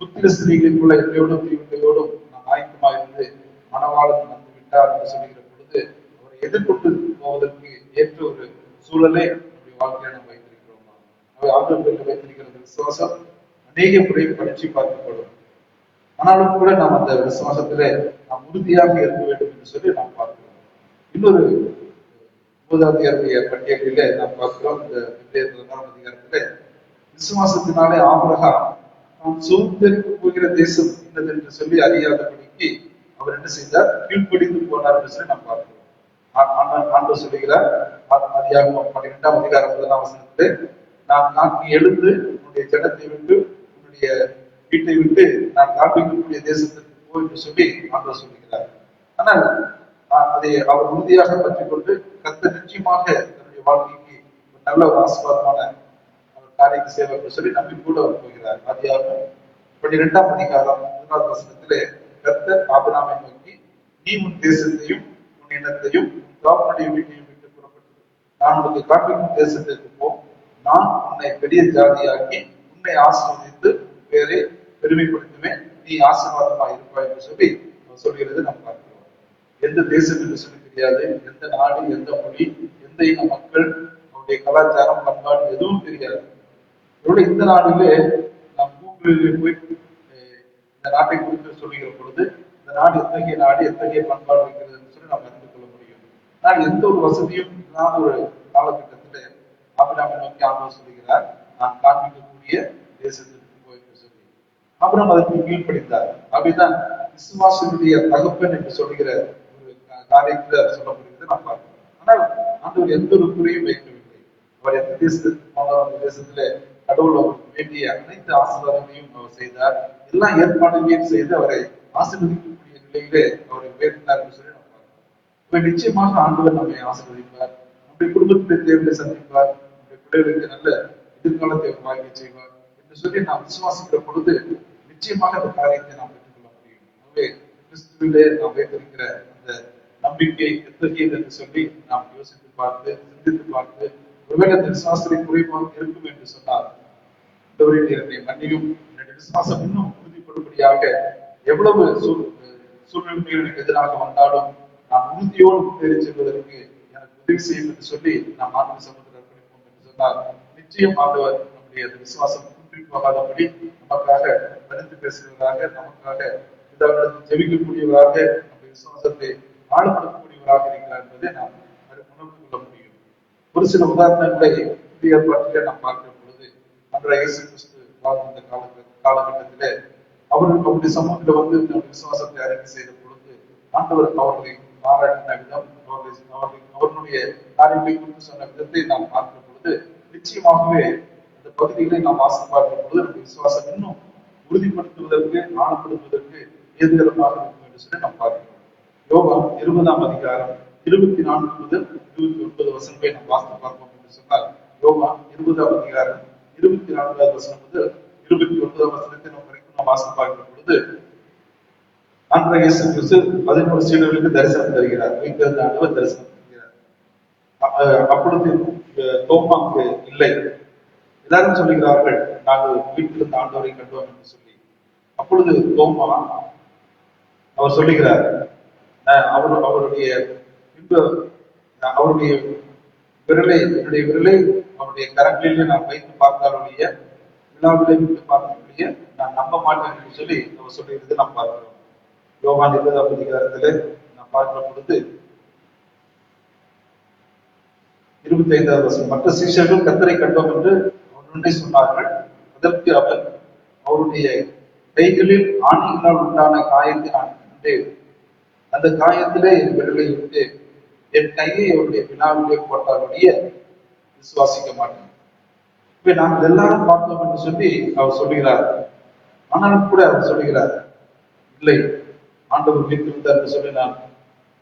புத்திர ஸ்திரீகளுக்குள்ள என்னையோடும் தீவிரையோடும் நாம் ஆயத்தமாக இருந்து மனவாளன் வந்து விட்டார் என்று சொல்லுகிற பொழுது அவரை எதிர்கொண்டு போவதற்கு ஏற்ற ஒரு சூழலை நம்முடைய வாழ்க்கையை நாம் வைத்திருக்கிறோமா? அவை ஆண்டவர்கள் வைத்திருக்கிற விசுவாசம் அநேக முறை பரீட்சை பார்க்கப்படும். ஆனாலும் கூட நாம் அந்த விசுவாசத்திலே நாம் உறுதியாக இருக்க வேண்டும் என்று சொல்லி நாம் பார்க்கிறோம். இன்னொரு மூதாதையருடைய பட்டியலிலே நாம் பார்க்கிறோம். இந்த 2ஆம் அதிகாரத்திலே விசுவாசத்தினாலே ஆபிரகாம் நாம் சுதந்திரிக்க போகிற தேசம் என்னது என்று சொல்லி அறியாதபடிக்கு அவர் என்ன செய்தார்? கீழ்ப்படிந்து போனார் என்று சொல்லி நாம் பார்க்கிறோம். ஆண்டவர் சொல்லுகிறார், ஆதியாகமம் 12ஆம் அதிகாரம் 1ஆம் வசனத்திலே, நான் எழுந்து உன்னுடைய ஜனத்தை விட்டு உன்னுடைய வீட்டை விட்டு நான் காண்பிக்கக்கூடிய தேசத்திற்கு போ என்று சொல்லி ஆண்டவர் சொல்லுகிறார். ஆனால் அதை அவர் உறுதியாக பற்றிக் கொண்டு கர்த்தர் நிச்சயமாக தன்னுடைய வாழ்க்கைக்கு ஒரு நல்ல ஒரு ஆசீர்வாதமான காரியத்தை செய்வார் என்று சொல்லி நம்பிக்கையோடு அவர் போகிறார். ஆதியாகமம் 12ஆம் அதிகாரம் 1ஆவது வசனத்திலே கர்த்தர் ஆபிரகாமை நோக்கி, நீ உன் தேசத்தையும் உன் இனத்தையும் உன் தகப்பனுடைய வீட்டையும் விட்டு புறப்பட்டு நான் உனக்கு காண்பிக்கும் தேசத்திற்கு போ, நான் உன்னை பெரிய ஜாதியாக்கி உன்னை ஆசீர்வதித்து பேரை பெருமைப்படுத்துவேன், நீ ஆசீர்வாதமாக இருப்பாய் என்று சொல்லி சொல்கிறது நாம் பார்க்கிறோம். எந்த தேசம் என்று சொல்லி தெரியாது, எந்த நாடு, எந்த மொழி, எந்த இன மக்கள், அவருடைய கலாச்சாரம், பண்பாடு எதுவும் தெரியாது. இந்த நாளிலே நாம் கூகுளில் போய் இந்த நாட்டை குறித்து சொல்லுகிற பொழுது இந்த நாடு எத்தகைய நாடு, எத்தகைய பண்பாடு இருக்கிறது என்று சொல்லி நாம் அறிந்து கொள்ள முடியும். ஆனால் எந்த ஒரு வசதியும் இல்லாத ஒரு காலகட்டத்திலே ஆபிரகாமை நோக்கி ஆண்டவர் சொல்லுகிறார், நான் காண்பிக்கக்கூடிய தேசத்திற்கு போய் என்று சொல்லி ஆபிரகாம் அதற்கு கீழ்ப்படித்தார். அப்படிதான் விசுவாசனுடைய தகப்பன் என்று சொல்லுகிற காரியத்தில் சொல்லப்படுகிறது நாம் பார்க்கிறோம். ஆனால் ஆண்டவர் எந்த ஒரு குறையும் வைக்கவில்லை. அவர் எந்த தேசத்திற்கு போனாலும் அந்த தேசத்திலே கடவுள் அவருக்கு வேண்டிய அனைத்து ஆசீர்வாதங்களையும் அவர் செய்தார். எல்லா ஏற்பாடுகளையும் செய்து அவரை ஆசீர்வதிக்கக்கூடிய நிலையிலே அவரை உயர்த்தினார் என்று சொல்லி நாம் பார்க்கிறோம். இப்ப நிச்சயமாக ஆண்டவர் நம்மை ஆசீர்வதிப்பார். நம்முடைய குடும்பத்துடைய தேவையை சந்திப்பார். நம்முடைய பிள்ளைகளுக்கு நல்ல எதிர்காலத்தை வாழ்க்கை செய்வார் என்று சொல்லி நாம் விசுவாசிக்கிற பொழுது நிச்சயமாக அந்த காரியத்தை நாம் பெற்றுக்கொள்ள முடியும். ஆகவே கிறிஸ்துவிலே நாம் வைத்திருக்கிற அந்த நம்பிக்கை எத்தகையது என்று சொல்லி நாம் யோசித்து பார்த்து சிந்தித்து பார்த்து ஒருவேளை அந்த விசுவாசத்தை குறைவாக இருக்கும் என்று சொன்னார் என்னுடைய மன்னியும் என்னுடைய விசுவாசம் இன்னும் உறுதிப்படும்படியாக எவ்வளவு சூழ்நிலைகள் எனக்கு எதிராக வந்தாலும் நான் உறுதியோடு முன்னேறி செல்வதற்கு எனக்கு உதவி செய்யும் என்று சொல்லி நாம் ஆத்ம சமூகத்தில் அர்ப்பணிப்போம் என்று சொன்னால் நிச்சயம் ஆண்டவர் நம்முடைய விசுவாசம் குன்றி போகாதபடி நமக்காக மறுத்து பேசுவதாக நமக்காக இதாவிடத்தில் ஜெபிக்கக்கூடியவராக நம்முடைய விசுவாசத்தை ஆழப்படுத்தக்கூடியவராக இருக்கிறார் என்பதை நாம் உணர்ந்து கொள்ள முடியும். ஒரு சில உதாரணங்களை புதிய ஏற்பாட்டிலே நாம் பார்க்கிற பொழுது அன்றைய இயேசு கிறிஸ்து வாழ்ந்த காலகட்டத்திலே அவர்கள் நம்முடைய சமூகத்தில் வந்து நம்முடைய விசுவாசத்தை அறிக்கை செய்த பொழுது ஆண்டவர் அவர்களை பாராட்டின விதம் அவர்களுடைய காரியங்களை குறித்து சொன்ன விதத்தை நாம் பார்க்கிற பொழுது நிச்சயமாகவே அந்த பகுதிகளை நாம் வாசம் பார்க்கிற பொழுது நம்முடைய விசுவாசம் இன்னும் உறுதிப்படுத்துவதற்கு ஆழப்படுத்துவதற்கு ஏதுகரமாக இருக்கும் என்று சொல்லி நாம் பார்க்கிறோம். யோவான் 20ஆம் அதிகாரம் 24 முதல் 29 வசனங்களை நாம் வாசித்து பார்ப்போம் என்று சொன்னால் யோவான் 20ஆம் அதிகாரம் 24வது வசனம் முதல் 29ஆம் வசனத்தை நாம் வரைக்கும் நாம் வாசித்து பார்க்கிற பொழுது ஆண்டவர் இயேசு கிறிஸ்து 11 சீடர்களுக்கு தரிசனம் தருகிறார். வைத்திருந்த ஆண்டவர் தரிசனம் தருகிறார். அப்பொழுது தோமாவுக்கு இல்லை. எல்லாரும் சொல்லுகிறார்கள் நாங்கள் வீட்டிலிருந்து ஆண்டவரை கண்டோம் என்று சொல்லி. அப்பொழுது தோமா அவர் சொல்லுகிறார் அவருடைய அவருடைய என்னுடைய விரலை அவருடைய கரங்களிலே நான் வைத்து பார்த்தாலுடைய விழாவிலே விட்டு பார்க்கக்கூடிய நான் நம்ப மாட்டேன் என்று சொல்லி அவர் சொல்லுகிறது நாம் பார்க்கிறோம். யோவான் 20ஆம் அதிகாரத்திலே நாம் பார்க்கிற பொழுது 25வது வசனம் மற்ற சீஷர்கள் கர்த்தரை கண்டோம் என்று அவருடைய சொன்னார்கள். அதற்கு அவர் அவருடைய கைகளில் ஆணிகளால் உண்டான காயத்தை நான் கண்டேன். அந்த காயத்திலே என் விரலை விட்டு என் கையை அவருடைய வினாவிலே போட்டாருடைய விசுவாசிக்க மாட்டேன். இப்ப நாங்கள் எல்லாரும் பார்த்தோம் என்று சொல்லி அவர் சொல்லுகிறார். ஆனாலும் கூட அவர் சொல்லுகிறார் இல்லை ஆண்டவர் வீட்டிருந்தார் என்று சொல்லி நான்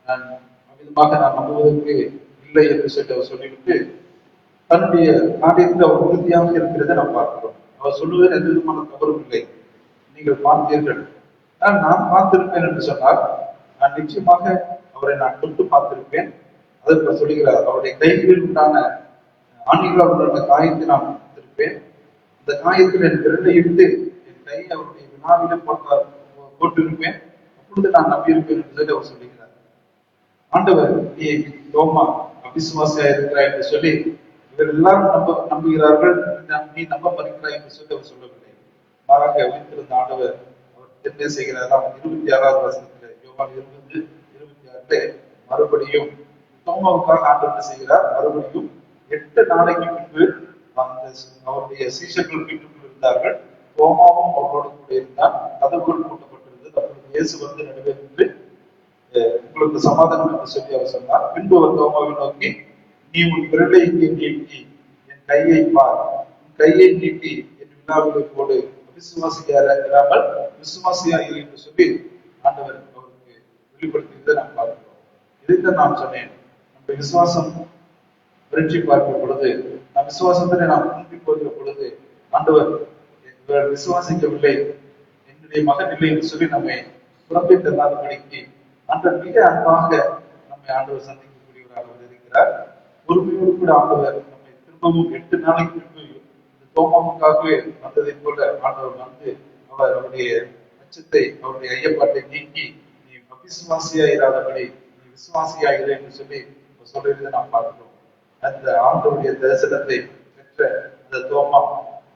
அமிதமாக நான் நம்புவதற்கு இல்லை என்று சொல்லி அவர் சொல்லிவிட்டு தன்னுடைய காரியத்தில் அவர் உறுதியாக இருக்கிறதை நாம் பார்க்கிறோம். அவர் சொல்லுவது எந்த விதமான தவறும் இல்லை. நீங்கள் பார்த்தீர்கள் நான் பார்த்திருப்பேன் என்று சொன்னால் நான் நிச்சயமாக அவரை நான் தொட்டு பார்த்திருப்பேன். அதற்கு சொல்லுகிறார் அவருடைய கைகளில் உண்டான ஆணிகளால் உண்டான காயத்தை நான் பார்த்திருப்பேன். அந்த காயத்தில் என் விரலை இட்டு என் கையை அவருடைய வினாவிலே போட்டிருப்பேன். அப்பொழுது நான் நம்பியிருப்பேன் என்று சொல்லி அவர் சொல்லுகிறார். ஆண்டவர் நீ தோமா அவிசுவாசியா இருக்கிறாய் என்று சொல்லி இவர் எல்லாரும் நம்புகிறார்கள். நீ நம்ப மறுக்கிறாய் என்று சொல்லி அவர் சொல்லவில்லை. மாறாக வைத்திருந்த ஆண்டவர் அவர் என்ன செய்கிறாராம் 26வது வசனத்துல யோவான் 20:26 மறுபடியும் தோமாவுக்காக ஆண்டவர் செய்கிறார். மறுபடியும் 8 நாளைக்கு முன்பு அந்த அவருடைய சீஷர்கள் வீட்டுக்குள் இருந்தார்கள். தோமாவும் அவரோடு கூட இருந்தான். கதவுகள் பூட்டப்பட்டிருந்தது. அப்பொழுது இயேசு வந்து நடுவே நின்று உங்களுக்கு சமாதானம் என்று சொல்லி அவர் சொன்னார். பின்பு அவர் தோமாவை நோக்கி நீ உன் விரலை இங்கே நீட்டி என் கையை பார். உன் கையை நீட்டி என் விழாவிலே போடு. விசுவாசியாமல் விசுவாசியா இல்லை என்று சொல்லி ஆண்டவர் அவருக்கு வெளிப்படுத்தியதை நாம் பார்க்கிறோம். இதைத்தான் நான் சொன்னேன். நம்ம விசுவாசம் பரீட்சை பார்க்கும் பொழுது நம் விசுவாசத்தினை நாம் திருப்பி போகிற பொழுது ஆண்டவர் விசுவாசிக்கவில்லை என்னுடைய மகன் இல்லை என்று சொல்லி நம்மை புறம்பை தள்ளாதபடிக்கு ஆண்டவர் மிக அன்பாக நம்மை ஆண்டவர் சந்திக்கக்கூடியவராக இருக்கிறார். பொறுமையோடு கூட ஆண்டவர் நம்மை திரும்பவும் 8 நாளைக்கு முன்பு இந்த தோமாவுக்காகவே வந்ததை போல ஆண்டவர் வந்து அவர் அவருடைய அச்சத்தை அவருடைய ஐயப்பாட்டை நீக்கி நீ அவிசுவாசியா இராதபடி நீ விசுவாசியா இல்லை என்று சொல்லி சொல்றதை நாம் பார்க்கிறோம். அந்த ஆண்டவருடைய தரிசனத்தை பெற்ற அந்த தோமா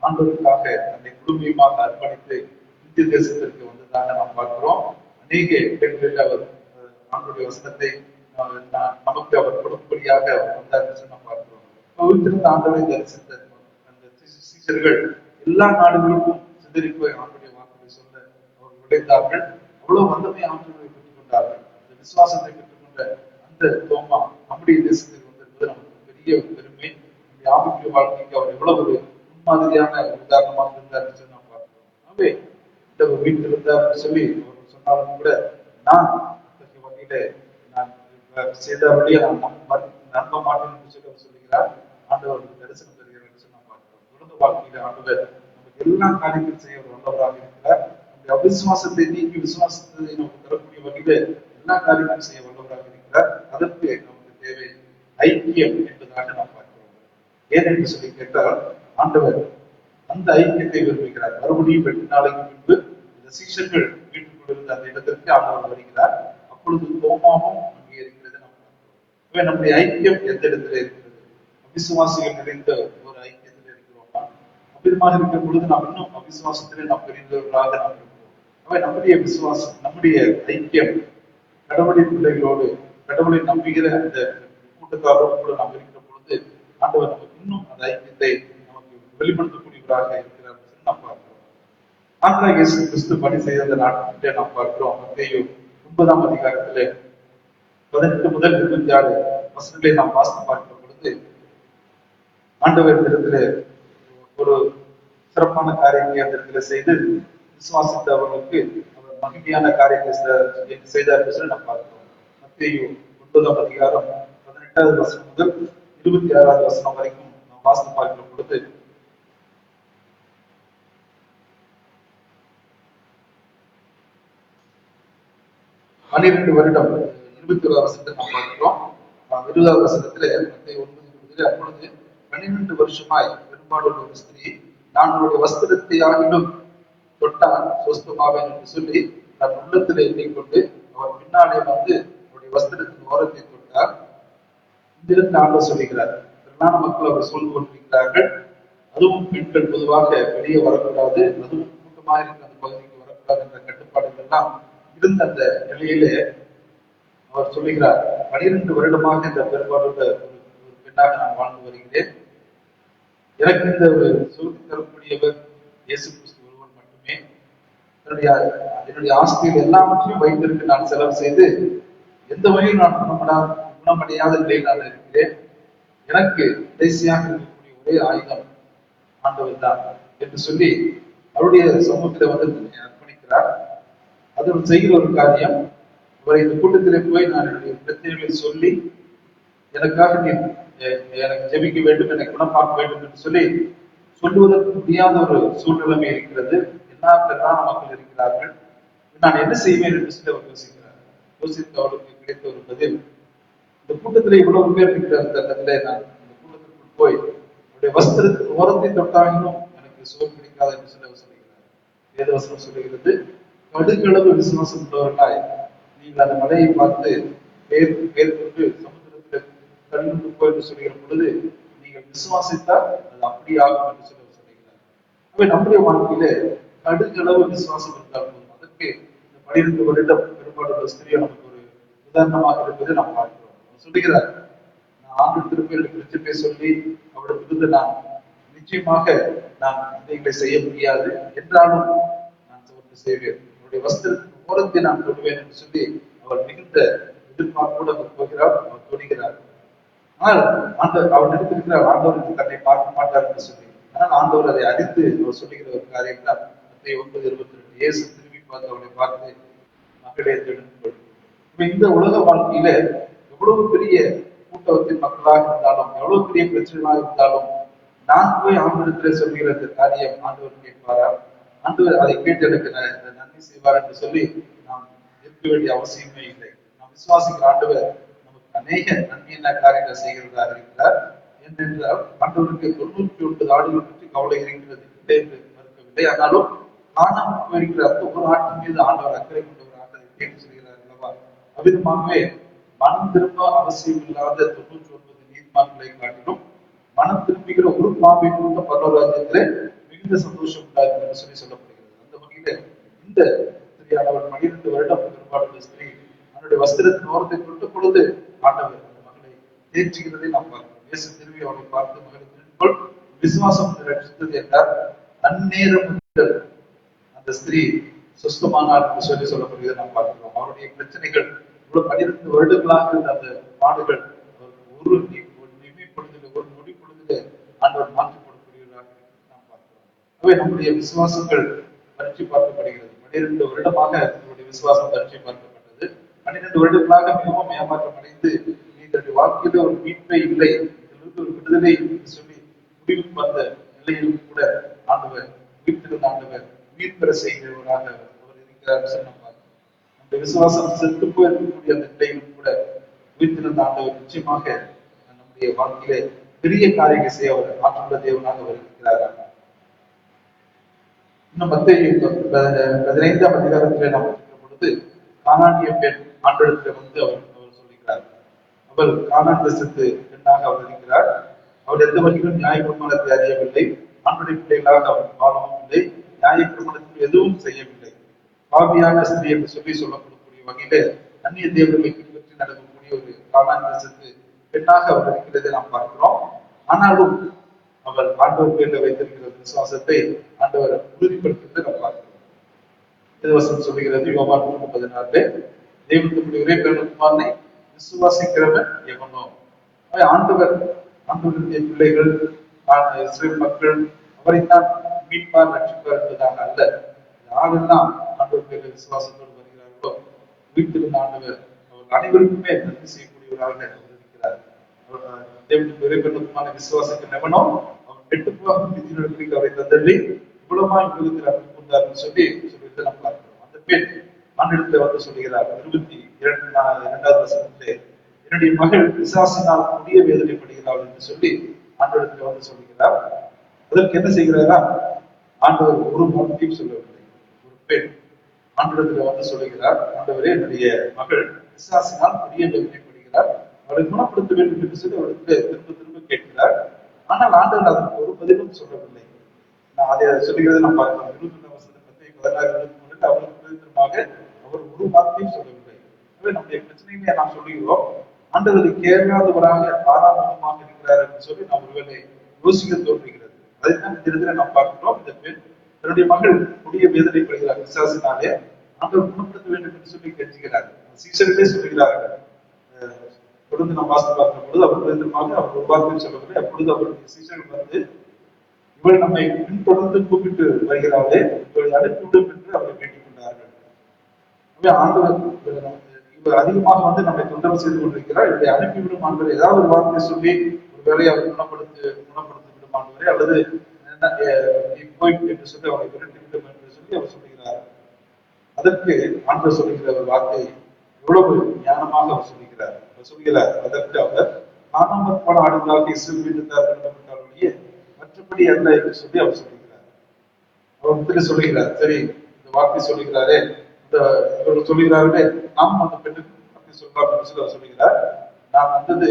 ஆண்டவருக்காக தன்னை முழுமையுமாக அர்ப்பணித்து இந்திய தேசத்திற்கு வந்ததாக நாம் பார்க்கிறோம். அநேக இடங்களில் அவர் ஆண்டவருடைய வசனத்தை நமக்கு அவர் கொடுக்கும்படியாக வந்தார் என்று நாம் பார்க்கிறோம். பவித்திருந்த ஆண்டவரை தரிசித்த அந்த சீஷர்கள் எல்லா நாடுகளுக்கும் சிதறி போய் ஆண்டவருடைய வாக்குகளை சொல்ல அவர்கள் விளைந்தார்கள். அவ்வளவு வல்லமை ஆண்டவரை பெற்றுக் கொண்டார்கள். இந்த விசுவாசத்தை பெற்றுக்கொண்ட கொண்ட அந்த தோமா நம்முடைய தேசத்துக்கு வந்திருப்பது நமக்கு பெரிய ஒரு பெருமை. நம்முடைய ஆவிக்குரிய வாழ்க்கைக்கு அவர் எவ்வளவு ஒரு முன்மாதிரியான ஒரு உதாரணமாக இருந்தார் சொல்லி நாம் பார்க்கிறோம். ஆகவே இந்த ஒரு வீட்டில் இருந்தார் சொல்லி அவர் சொன்னாலும் கூட நான் அத்தகைய வகையில நான் செய்த வழியை நான் நம்ப மாட்டேன் என்று சொல்லி அவர் சொல்லுகிறார். ஆண்டவர் தரிசனம் தருகிறார் என்று சொல்லி நாம் பார்க்கிறோம். தொடர்ந்து வாழ்க்கையில ஆண்டவர் நமக்கு எல்லா காரியங்களும் செய்ய ஒரு வல்லவராக இருக்கிறார். நம்முடைய அவிசுவாசத்தை நீக்கி விசுவாசத்தை நமக்கு தரக்கூடிய வகையில எல்லா காரியங்களும் செய்ய வல்லவராக இருக்கிறார். அதற்கு நமக்கு தேவை ஐக்கியம் என்பதாக நாம் பார்க்கிறோம். ஏன் என்று சொல்லி கேட்டால் ஆண்டவர் அந்த ஐக்கியத்தை விரும்புகிறார். மறுபடியும் 8 நாளைக்கு முன்பு இந்த சீஷர்கள் வீட்டுக்குள் இருந்த அந்த இடத்திற்கு ஆண்டவர் வருகிறார். அப்பொழுது தோமாவும் அங்கே இருக்கிறது நாம் பார்க்கிறோம். நம்முடைய ஐக்கியம் எந்த இடத்துல இருக்கிறது? அவிசுவாசிகள் நிறைந்த ஒரு ஐக்கியத்தில் இருக்கிறோமா? அவ்விதமாக இருக்கிற பொழுது நாம் இன்னும் அவிசுவாசத்திலே நாம் பெரியவர்களாக நாம் இருக்கிறோம். நம்முடைய விசுவாசம், நம்முடைய ஐக்கியம் கடவுளின் பிள்ளைகளோடு, கடவுளை நம்புகிற அந்த கூட்டத்தாரோடு கூட நாம் இருக்கிற பொழுது ஆண்டவர் நமக்கு இன்னும் அந்த ஐக்கியத்தை நமக்கு வெளிப்படுத்தக்கூடியவராக இருக்கிறார் நாம் பார்க்கிறோம். ஆண்டவர் இயேசு கிறிஸ்து பணி செய்த அந்த நாட்களிலே நாம் பார்க்கிறோம். மத்தேயு 9ஆம் அதிகாரத்திலே 18 முதல் 26 வசனங்களை நாம் வாசித்து பார்க்கிற பொழுது ஆண்டவர் இடத்திலே ஒரு சிறப்பான காரியத்தை அந்த இடத்துல செய்து விசுவாசித்தவர்களுக்கு அவர் மகிமையான காரியத்தை செய்தார் என்று சொல்லி நாம் பார்க்கிறோம். மத்தேயு 9ஆம் அதிகாரம் 18வது வசனம் முதல் 26வது வசனம் வரைக்கும் நாம் வாசித்து பார்க்கிற பொழுது 12 வருடம் 21வது வசனத்தை நாம் பார்க்கிறோம். 20வது வசனத்திலே மத்தேயு 9:20 அப்பொழுது 12 வருஷமாய் பெரும்பாலுள்ள ஒரு ஸ்திரீ நான் உன்னுடைய வஸ்திரத்தை ஆகிலும் தொட்டால் சொஸ்தமாவேன் என்று சொல்லி தன் உள்ளத்திலே எண்ணிக்கொண்டு அவர் பின்னாலே வந்து அவருடைய வஸ்திரத்தின் ஓரத்தை தொட்டார். இந்த இடத்தில் ஆண்டவர் சொல்லுகிறார், திரளான மக்கள் அவர் சூழ்ந்து கொண்டிருக்கிறார்கள். அதுவும் பெண்கள் பொதுவாக வெளியே வரக்கூடாது, அதுவும் கூட்டமாக இருக்கிற அந்த பகுதிக்கு வரக்கூடாது என்ற கட்டுப்பாடுகள் எல்லாம் இருந்த அந்த நிலையிலே அவர் சொல்லுகிறார், 12 வருடமாக இந்த பெரும்பாலுள்ள ஒரு பெண்ணாக நான் வாழ்ந்து வருகிறேன். எனக்கு இந்த ஒரு சுருத்தி தரக்கூடியவர் இயேசு கிறிஸ்து ஒருவர் மட்டுமே. என்னுடைய ஆஸ்தியில் எல்லாவற்றையும் வைத்திருக்கு நான் செலவு செய்து எந்த வகையில் நான் குணமடையாத நிலையில் நான் இருக்கிறேன். எனக்கு கடைசியாக இருக்கக்கூடிய ஒரே ஆயுதம் ஆண்டவர் தான் என்று சொல்லி அவருடைய சமூகத்தில் வந்து அர்ப்பணிக்கிறார். அது செய்கிற ஒரு காரியம். அவரை இந்த கூட்டத்திலே போய் நான் என்னுடைய பிரச்சனைகளை சொல்லி எனக்காக நீ எனக்கு ஜெபிக்க வேண்டும், எனக்கு குணமாக்க வேண்டும் என்று சொல்லி சொல்லுவதற்கு முடியாத ஒரு சூழ்நிலைமை இருக்கிறது. எல்லா திரளான மக்கள் இருக்கிறார்கள். நான் என்ன செய்வேன் என்று சொல்லி அவர் யோசிக்கிறார். யோசித்து அவருக்கு கிடைத்த ஒரு பதில், இந்த கூட்டத்தில் இவ்வளவு பேர் இருக்கிற தருணத்திலே நான் இந்த கூட்டத்திற்குள் போய் அவருடைய வஸ்திரத்தின் ஓரத்தை தொட்டாலும் எனக்கு சுகம் கிடைக்காது என்று சொல்லி அவர் சொல்லுகிறார். வேதவசனம் சொல்லுகிறது, கடுகளவு விசுவாசம் உள்ளவர்களாய் நீங்கள் அந்த மலையை பார்த்து பேர்கொண்டு சமுத்திரத்தில் தள்ளுண்டு போய் சொல்லுகிற பொழுது நீங்கள் விசுவாசித்தால் அது அப்படியாகும் என்று சொல்லி சொல்லுகிறார். நம்முடைய வாழ்க்கையிலே கடுகளவு விசுவாசம் இருந்தால் போதும். அதற்கு இந்த 12 வருடம் பெரும்பாலுள்ள ஸ்திரீ நமக்கு ஒரு உதாரணமாக இருப்பதை நாம் பார்க்கிறோம். சொல்லுகிறார், நான் ஆண்டு திருப்பி பிரச்சனை சொல்லி அவரிடத்திலிருந்து நான் நிச்சயமாக நான் இதைகளை செய்ய முடியாது என்றாலும் நான் ஒன்று செய்வேன், அவருடைய வஸ்திரத்தின் ஓரத்தை நான் தொடுவேன் என்று சொல்லி அவர் மிகுந்த எதிர்பார்ப்போடு அவர் போகிறார், அவர் தொடுகிறார். ஆனால் அவர் நினைத்திருக்கிறார் ஆண்டவர் தன்னை பார்க்க மாட்டார் என்று சொல்லி. ஆனால் ஆண்டவர் அதை அறிந்து அவர் சொல்லுகிற ஒரு காரியம் தான் 9:22 இயேசு திரும்பி பார்த்து அவரை பார்த்து மகளே தெழுங்கள். இந்த உலக வாழ்க்கையில எவ்வளவு பெரிய கூட்டத்தின் மக்களாக இருந்தாலும், எவ்வளவு பெரிய பிரச்சனைகளாக இருந்தாலும், நான் போய் ஆண்டவரிடத்திலே சொல்லுகிற இந்த காரியம் ஆண்டவர் கேட்பாரா? ஆண்டவர் அதை கேட்டு எனக்கு நன்மை செய்வார் என்று சொல்லி நாம் இருக்க வேண்டிய அவசியமே இல்லை. நாம் விசுவாசிக்கிற ஆண்டவர் நமக்கு அநேக நன்மையான காரியங்களை செய்கிறதாக இருக்கிறார். ஏனென்றால் ஆண்டவருக்கு 99 ஆடுகள் பற்றி கவலை இருக்கிறது இல்லை என்று மறுக்கவில்லை. ஆனாலும் காணாமல் போயிருக்கிற அந்த ஒரு ஆட்டின் மீது ஆண்டவர் அக்கறை கொண்டவராக அதை கேட்டு சொல்கிறார் அல்லவா? அவ்விதமாகவே மனம் திரும்ப அவசியம் இல்லாத 99 நீதிமான்களை காட்டிலும் மனம் திரும்புகிற ஒரு பாவை கொண்ட பரலோகத்திலே மிகுந்த சந்தோஷம் உண்டாகும் என்று சொல்லி சொல்லப்படுகிறது. அந்த வகையில இந்த ஸ்திரீயானவர் 12 வருடம் பெரும்பாலுள்ள ஸ்திரீ அவனுடைய வஸ்திரத்தின் ஓரத்தை தொட்ட பொழுது ஆண்டவர் அந்த மகளை தேர்ச்சிக்கிறதை நாம் பார்க்கிறோம். இயேசு திரும்பி அவனை பார்த்து மகளை திரும்பிக்கொள், விசுவாசம் ரட்சித்தது என்றார். அந்நேரம் அந்த ஸ்திரீ சுஸ்தமானார் என்று சொல்லி சொல்லப்படுகிறதை நாம் பார்க்கிறோம். அவருடைய பிரச்சனைகள் இவ்வளவு 12 வருடங்களாக இருந்த அந்த பாடுகள் அவருக்கு ஒரு நிமி பொழுதில் ஒரு நொடி பொழுதில் ஆண்டவர் மாற்றி கொடுக்கக்கூடியவராக நாம் பார்க்கிறோம். ஆகவே நம்முடைய விசுவாசங்கள் பரீட்சை பார்க்கப்படுகிறது. 12 வருடமாக நம்முடைய விசுவாசம் பரீட்சை பார்க்கப்பட்டது. 12 வருடங்களாக மிகவும் ஏமாற்றம் அடைந்து இதனுடைய வாழ்க்கையில ஒரு மீட்பே இல்லை, இதிலிருந்து ஒரு விடுதலை என்று சொல்லி முடிவுக்கு வந்த நிலையிலும் கூட ஆண்டவர் உயிர்த்திருந்த ஆண்டவர் உயிர் பெற செய்கிறவராக அவர் இருக்கிறார் சொல்லி நம்ம பார்க்கிறோம். நம்முடைய விசுவாசம் செத்து போயிருக்கக்கூடிய அந்த நிலையிலும் கூட உயிர்த்திருந்த ஆண்டவர் நிச்சயமாக நம்முடைய வாழ்க்கையிலே பெரிய காரியங்களை செய்ய அவர் ஆற்றுள்ள தேவனாக அவர் இருக்கிறார். இன்னும் மத்தேயு 15ஆம் அதிகாரத்திலே நாம் இருக்கிற பொழுது கானானிய பெண் ஆண்டவரிடத்தில் வந்து அவர் சொல்லுகிறார். அவர் கானான் தேசத்து பெண்ணாக அவர் இருக்கிறார். அவர் எந்த வகையிலும் நியாயப்பிரமாணத்தை அறியவில்லை, ஆண்டுடைய பிள்ளைகளாக அவர் வாழவும் இல்லை, நியாயப்பிரமாணத்தில் எதுவும் செய்யவில்லை. பாவியான ஸ்திரீ என்று சொல்லப்படக்கூடிய வகையில அந்நிய தேவர்களை பின்பற்றி நடக்கக்கூடிய ஒரு கானான் தேசத்து பெண்ணாக அவர் இருக்கிறதை நாம் பார்க்கிறோம். ஆனாலும் அவர் ஆண்டவர் பேரில் வைத்திருக்கிற விசுவாசத்தை ஆண்டவர் உறுதிப்படுத்துவதை நாம் பார்க்கிறோம். திருவசனம் சொல்லுகிறது யோவான் 3:16 தெய்வத்துக்குரிய ஒரே பெருமானை விசுவாசிக்கிறவன் எவனோ. ஆண்டவருடைய பிள்ளைகள் இஸ்ரேல் மக்கள் அவரைத்தான் மீட்பார் ரட்சிப்பார் என்பதாக அல்ல. யாரெல்லாம் ஆண்டவர் பேரில் விசுவாசத்தோடு வருகிறார்களோ உயிர்த்திருந்த ஆண்டவர் அவர் அனைவருக்குமே நன்மை செய்யக்கூடியவராக அவர் இருக்கிறார். தேவனுக்கு ஒரே பெருமான விசுவாசத்தில் எவனோ அவன் கெட்டுப்போக விதிகளுக்கு அவரை தந்தள்ளி இவ்வளவுமாய் உலகத்தில் அன்பு கொண்டார்னு சொல்லிட்டு நம்ம பார்க்கிறோம். அந்த பெண் ஆண்டிடத்துல வந்து சொல்லுகிறார் 22வது வசனத்திலே என்னுடைய மகள் பிசாசினால் கொடிய வேதனைப்படுகிறாள் என்று சொல்லி ஆண்டவரிடத்துல வந்து சொல்லுகிறார். அதற்கு என்ன செய்கிறாரா? ஆண்டவர் ஒரு வார்த்தையும் சொல்லவில்லை. ஒரு பெண் ஆண்டவரிடத்துல வந்து சொல்லுகிறார், ஆண்டவரே என்னுடைய மகள் பிசாசினால் கொடிய வேதனைப்படுகிறார், அவரை குணப்படுத்த வேண்டும் என்று சொல்லி அவருக்கு திரும்ப திரும்ப கேட்கிறார். ஆனால் ஆண்டவர் அதற்கு ஒரு பதிலும் சொல்லவில்லை. நான் அதை சொல்லுகிறதை நாம் பார்க்கிறோம். 22 வசனத்தை 16 அவருக்கு திருத்தமாக அவர் ஒரு வார்த்தையும் சொல்லவில்லை. நம்முடைய பிரச்சனைகளை நாம் சொல்லுகிறோம், ஆண்டவரை கேட்காதவராக பாராமுகமாக இருக்கிறார் என்று சொல்லி நாம் ஒருவேளை யோசிக்க தோன்றுகிறது. அதைத்தான் இந்த இடத்துல நாம் பார்க்கிறோம். இந்த பெண் தன்னுடைய மகள் கொடிய வேதனைப்படுகிறார் விசுவாசினாலே, ஆண்டவர் குணப்படுத்த வேண்டும் என்று சொல்லி கெஞ்சுகிறார். சீசர்களே சொல்லுகிறார்கள். தொடர்ந்து நாம் வாசித்து பார்க்கும் பொழுது அவர் விதமாக அவர் ஒரு வார்த்தையும் சொல்லவில்லை. அப்பொழுது அவருடைய சீசர்கள் வந்து இவள் நம்மை பின்தொடர்ந்து கூப்பிட்டு வருகிறாளே, இவளை அனுப்பிவிடும் என்று அவரை வேண்டிக் கொண்டார்கள். ஆண்டவர் இவர் அதிகமாக வந்து நம்மை தொந்தரவு செய்து கொண்டிருக்கிறார், இவரை அனுப்பிவிடும் ஆண்டவரை ஏதாவது ஒரு வார்த்தை சொல்லி ஒரு வேலையை அவர் குணப்படுத்தி விடும் ஆண்டவரை, அல்லது போய் என்று சொல்லி அவரை விரட்டிவிடும் என்று சொல்லி அவர் சொல்லுகிறார். அதற்கு ஆண்டவர் சொல்லுகிற ஒரு வார்த்தை எவ்வளவு ஞானமாக அவர் சொல்லுகிறார். அதற்கு அவர் காணாமற் போன ஆடுகளாக இஸ்ரவேல் வீட்டார் விடப்பட்டார்களே மற்றபடி அல்ல என்று சொல்லி அவர் சொல்லுகிறார். அவர் சொல்லுகிறார், சரி இந்த வார்த்தை சொல்லுகிறாரே, இவர்கள் சொல்லுகிறார்களே, நாம் அந்த பெண்ணுக்கு வார்த்தை சொல்லலாம் என்று சொல்லி அவர் சொல்லுகிறார். நான் வந்தது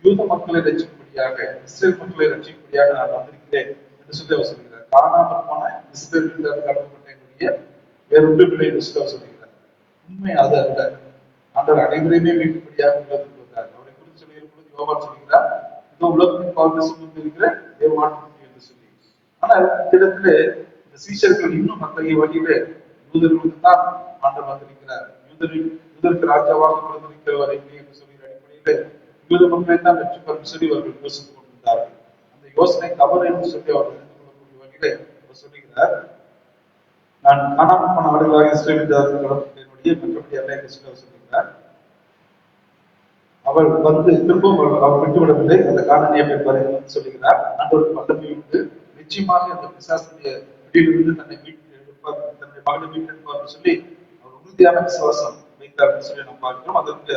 யூத மக்களை ரட்சிக்கும்படியாக, இஸ்ரேல் மக்களை ரட்சிக்கும்படியாக நான் வந்திருக்கிறேன் என்று சொல்லி அவர் சொல்லுகிறார். காணாமற் போன இஸ்ரவேல் வீட்டார் கடவுள்பட்ட என்னுடைய வேறொன்று பிள்ளை என்று சொல்லி அவர் சொல்லுகிறார். உண்மை அது அல்ல. ஆண்டவர் அனைவரையுமே மீட்கும்படியாக உலகத்துக்கு வந்தார். அவரை குறித்து சொல்லுகிற பொழுது யோவான் சொல்லுகிறார், இந்த உலகத்தின் பாவத்தை சுமந்து இருக்கிற தேவமாட்டு என்று சொல்லி. ஆனால் இந்த இடத்துல இந்த சீஷர்கள் இன்னும் அத்தகைய வகையில யூதர்களுக்கு தான் ஆண்டவர் வந்திருக்கிறார், யூதருக்கு ராஜாவாக பிறந்திருக்கிறவர் என்று சொல்கிற அடிப்படையில யூத மக்களை தான் வெற்றி சொல்லி அவர்கள் யோசித்துக் கொண்டிருந்தார்கள். அந்த யோசனை தவறு என்று சொல்லி அவர் தெரிந்து கொள்ளக்கூடிய வகையில அவர் சொல்லுகிறார், நான் காணாமல் போன ஆடுகளாக இஸ்ரவேல் என்னுடைய மற்றபடி அல்ல என்று சொல்லி அவர் சொல்லுகிறார். அவள் வந்து திரும்பவும் அவர் விட்டுவிடவில்லை. அந்த காணனிய பெண் வரை சொல்லுகிறார், ஆண்டவருக்கு வல்லமை உண்டு, நிச்சயமாக இந்த பிசாசுடைய வெளியிலிருந்து தன்னை மீட்டெடுப்பார், தன்னுடைய மகளை மீட்டெடுப்பார் சொல்லி அவர் உறுதியான விசுவாசம் வைத்தார் என்று சொல்லி நாம் பார்க்கிறோம். அதற்கு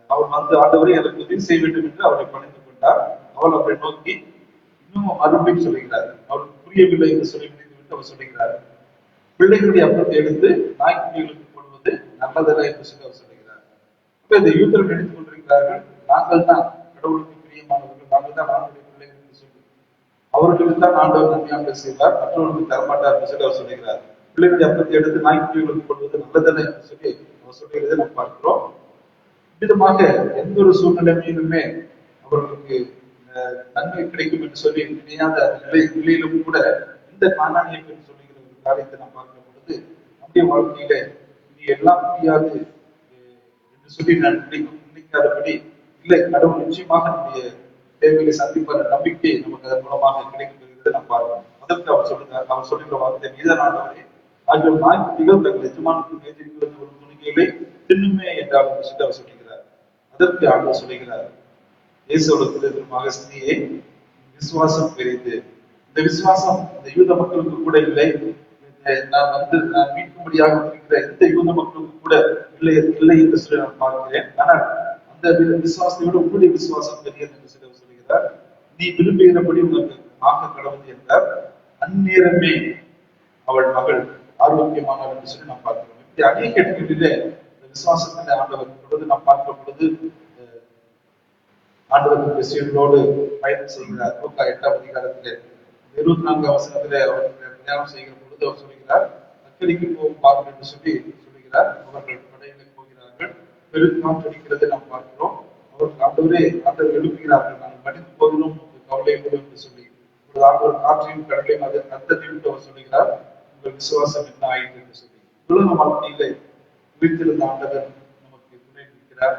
அவள் வந்து ஆண்டவரை எனக்கு உதவி செய்ய வேண்டும் என்று அவரை பணிந்து கொண்டார். அவள் அவரை நோக்கி இன்னும் மறுபடியும் சொல்லுகிறார், அவருக்கு புரியவில்லை என்று சொல்லி முடிந்துவிட்டு அவர் சொல்லுகிறார், பிள்ளைகளுடைய அப்பத்தை எடுத்து நாய்க்குட்டிகளுக்கு போடுவது நல்லதல்ல என்று சொல்லி அவர் சொல்லுகிறார். அப்ப இந்த யூதர்கள் நினைத்துக் கொண்டிருக்கிறார்கள், நாங்கள் தான் கடவுளுக்கு பிரியமானவர்கள், நாங்கள் தான் ஆண்டுடைய பிள்ளைகள் என்று சொல்லி அவர்களுக்கு தான் ஆண்டவர் நன்மையாக செய்வார், மற்றவர்களுக்கு தரமாட்டார் என்று சொல்லி அவர் சொல்லுகிறார். பிள்ளைகளுடைய அப்பத்தை எடுத்து நாய்க்குட்டிகளுக்கு போடுவது நல்லதல்ல என்று சொல்லி அவர் சொல்லுகிறதை நாம் பார்க்கிறோம். விதமாக எந்த ஒரு சூழ்நிலையிலுமே அவர்களுக்கு நன்மை கிடைக்கும் என்று சொல்லி நினையாத நிலையிலும் கூட இந்த காணானியை பற்றி சொல்லுகிற ஒரு காரியத்தை நாம் பார்க்கும் பொழுது நம்முடைய வாழ்க்கையில இது எல்லாம் முடியாது, என்று சொல்லி நான் நினைக்காதபடி இல்லை, கடவுள் நிச்சயமாக நம்முடைய தேவைகளை சந்திப்பார் நம்பிக்கை நமக்கு அதன் மூலமாக கிடைக்கப்படுகிறது நாம் பார்க்கிறோம். அதற்கு அவர் சொல்லுகிற வார்த்தை நீதான் ஆண்டவரே, ஆகியோர் நாய்க்குட்டிகள் தங்கள் எஜமானுக்கு மேய்ந்திருக்கிறது ஒரு துணிகையிலே தின்னுமே என்றால் என்று சொல்லி அவர் சொல்லுகிறார். அதற்கு ஆண்டவர் சொல்லுகிறார், இயேசுவுடைய மகஸ்தியே, விசுவாசம் பெரிது. இந்த விசுவாசம் இந்த யூத மக்களுக்கு கூட இல்லை. நான் மீட்கும்படியாக இருக்கிற எந்த யூத மக்களுக்கு கூட இல்லை என்று சொல்லி நான் பார்க்கிறேன். ஆனால் அந்த விசுவாசத்தை விட உங்களுடைய விசுவாசம் பெரியது என்று சொல்லி சொல்கிறார். நீ விரும்புகிறபடி உனக்கு ஆக கடவுள் என்றார். அந்நேரமே அவள் மகள் ஆரோக்கியமானவர் என்று சொல்லி நாம் பார்க்கிறோம். இப்படி அநேக இடங்களிலே இந்த விசுவாசத்தின் ஆண்டவர் பொழுது நாம் பார்க்கிற பொழுது ஆண்டவர் கிறிஸ்டியர்களோடு பயணம் செய்கிறார். லூக்கா 8ஆம் அதிகாரத்திலே 24ஆம் வசனத்திலே அவர் பிரயாணம் செய்கிற பொழுது அவர் சொல்கிறார், அக்கடிக்கு போகும் பாருங்கள் என்று சொல்லி சொல்கிறார். அவர்கள் படையிலே போகிறார்கள், பெருங்காற்றடிக்கிறதை நாம் பார்க்கிறோம். அவர்கள் ஆண்டவர் எழுப்புகிறார்கள், நாங்கள் மடிந்து போகிறோம் கவலை என்று சொல்லி. ஆண்டவர் காற்றையும் கடலையும் அது அர்த்தத்தையும் அவர் சொல்லுகிறார், உங்கள் விசுவாசம் என்ன ஆயிற்று என்று சொல்லி. உலக வாழ்க்கையிலே குறித்திருந்த ஆண்டவர் நமக்கு துணை நிற்கிறார்.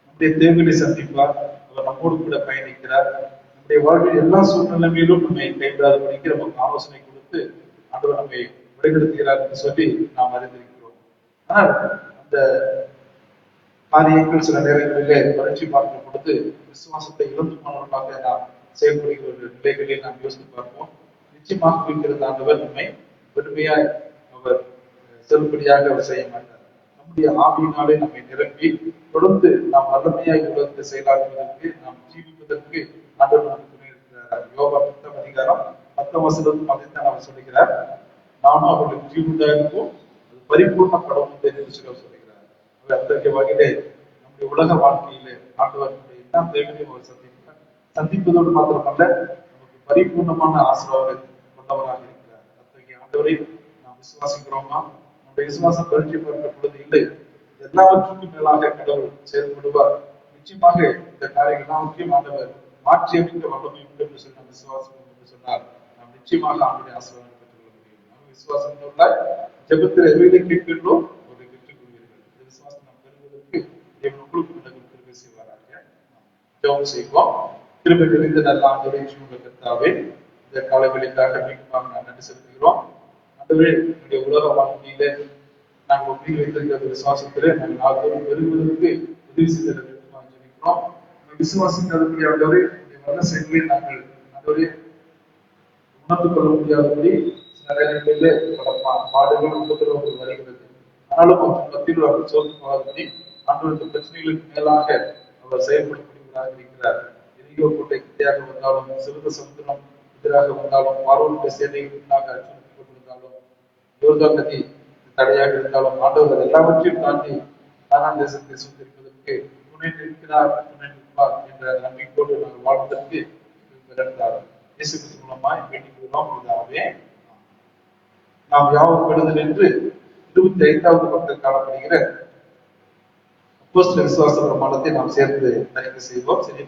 நம்முடைய தேவைகளை சந்திப்பார். அவர் நம்மோடு கூட பயணிக்கிறார். நம்முடைய வாழ்வில் எல்லா சூழ்நிலையிலும் நம்மை கைவிடாதபடிக்கு நமக்கு ஆலோசனை கொடுத்து ஆண்டவர் நம்மை வழிநடத்துகிறார் என்று சொல்லி நாம் அறிந்திருக்கிறோம். ஆனால் அந்த காரியங்கள் சில நேரங்களிலே பரீட்சை பார்க்கும் பொழுது விசுவாசத்தை இழந்து போனவர்களாக நாம் செயல்படுகிற ஒரு நிலைகளில் நாம் யோசித்து பார்ப்போம். நிச்சயமாக இருக்கிற ஆண்டவர் நம்மை பெருமையாய் அவர் செல்லுபடியாக அவர் செய்ய மாட்டார். நம்முடைய ஆவியினாலே நம்மை நிரப்பி தொடர்ந்து நாம் வல்லமையாய் உலகத்தை செயலாற்றுவதற்கு நாம் ஜீவிப்பதற்கு ஆண்டவர் நமக்கு துணை இருக்கிறார். யோகா 10ஆம் அதிகாரம் 10ஆம் வசனத்தில் அதைத்தான் அவர் சொல்லுகிறார், நானும் அவர்களுக்கு ஜீவிதாயிருக்கும் அது பரிபூர்ணப்படும் என்று சொல்லுகிறார். அவர் அத்தகைய வகையிலே நம்முடைய உலக வாழ்க்கையிலே ஆண்டவர் நம்முடைய எல்லா தேவைகளையும் அவர் சந்திப்பதோடு மாத்திரமல்ல, நமக்கு பரிபூர்ணமான ஆசீர்வாதம் கொண்டவராக இருக்கிறார். அத்தகைய ஆண்டவரை நாம் விசுவாசிக்கிறோமா? நம்முடைய விசுவாசம் பரீட்சை பார்க்கிற பொழுது இல்லை, எல்லாவற்றுக்கும் மேலாக கடவுள் செயல்படுவார். நிச்சயமாக இந்த காரியங்கள் எல்லாவற்றையும் ஆண்டவர் மாற்றி அமைக்க வல்லமை உண்டு என்று சொல்லி நாம் விசுவாசம் என்று சொன்னால் நாம் நிச்சயமாக ஆண்டுடைய ஆசீர்வாதம் பெற்றுக்கொள்ள முடியும். நாம் விசுவாசம் உள்ளாய் ஜெபத்தில் எவைகளை கேட்கின்றோம் ஒரு பெற்றுக்கொள்வீர்கள். இந்த விசுவாசம் நாம் பெறுவதற்கு தேவன் உங்களுக்கு கிருபை செய்வாராக. ஜெபம் செய்வோம். கிருபை நிறைந்த நல்ல ஆண்டவரே, கர்த்தாவே, இந்த காலவெளிக்காக மீண்டுமாக நான் நன்றி செலுத்துகிறோம். ஆண்டவரே, என்னுடைய உலக வாழ்க்கையிலே நாங்கள் ஒப்பி வைத்திருக்கிற விசுவாசத்திலே நாங்கள் நாள்தோறும் பெறுவதற்கு உதவி செய்திருக்கிறோம். விசுவாசிக்கிறதுக்கு ஆண்டவரே, நல்ல செயல்களை நாங்கள் ஆண்டவரே உணர்ந்து கொள்ள முடியாதபடி சில நேரங்களிலே பல பாடுகள் உபத்திரவங்கள் வருகிறது. ஆனாலும் அவற்றின் மத்தியில் அவர் சோர்ந்து போகாதபடி ஆண்டவருக்கு பிரச்சனைகளுக்கு மேலாக அவர் செயல்படக்கூடியவராக இருக்கிறார். எரியோ கோட்டை எதிராக வந்தாலும், சிறுத சமுத்திரம் எதிராக வந்தாலும், பார்வோனுடைய சேனைகள் முன்னாக அச்சுறுத்திக் கொண்டிருந்தாலும், யோர்தான் நதி தடையாக இருந்தாலும் ஆண்டவர் எல்லாவற்றையும் தாண்டி கானான் தேசத்தை சுற்றிருப்பதற்கு துணை நிற்கிறார், துணை நிற்பார் என்ற நம்பிக்கையோடு நாங்கள் வாழ்வதற்கு பிறந்தார். இயேசு கிறிஸ்து மூலமாய் வேண்டிக்கிறோம் இதாவே. நாம் யாவும் விடுதல் என்று 25வது பக்கத்தில் காணப்படுகிற அப்போஸ்தலர் விசுவாச பிரமாணத்தை நாம் சேர்த்து அறிக்கை செய்வோம். சரி,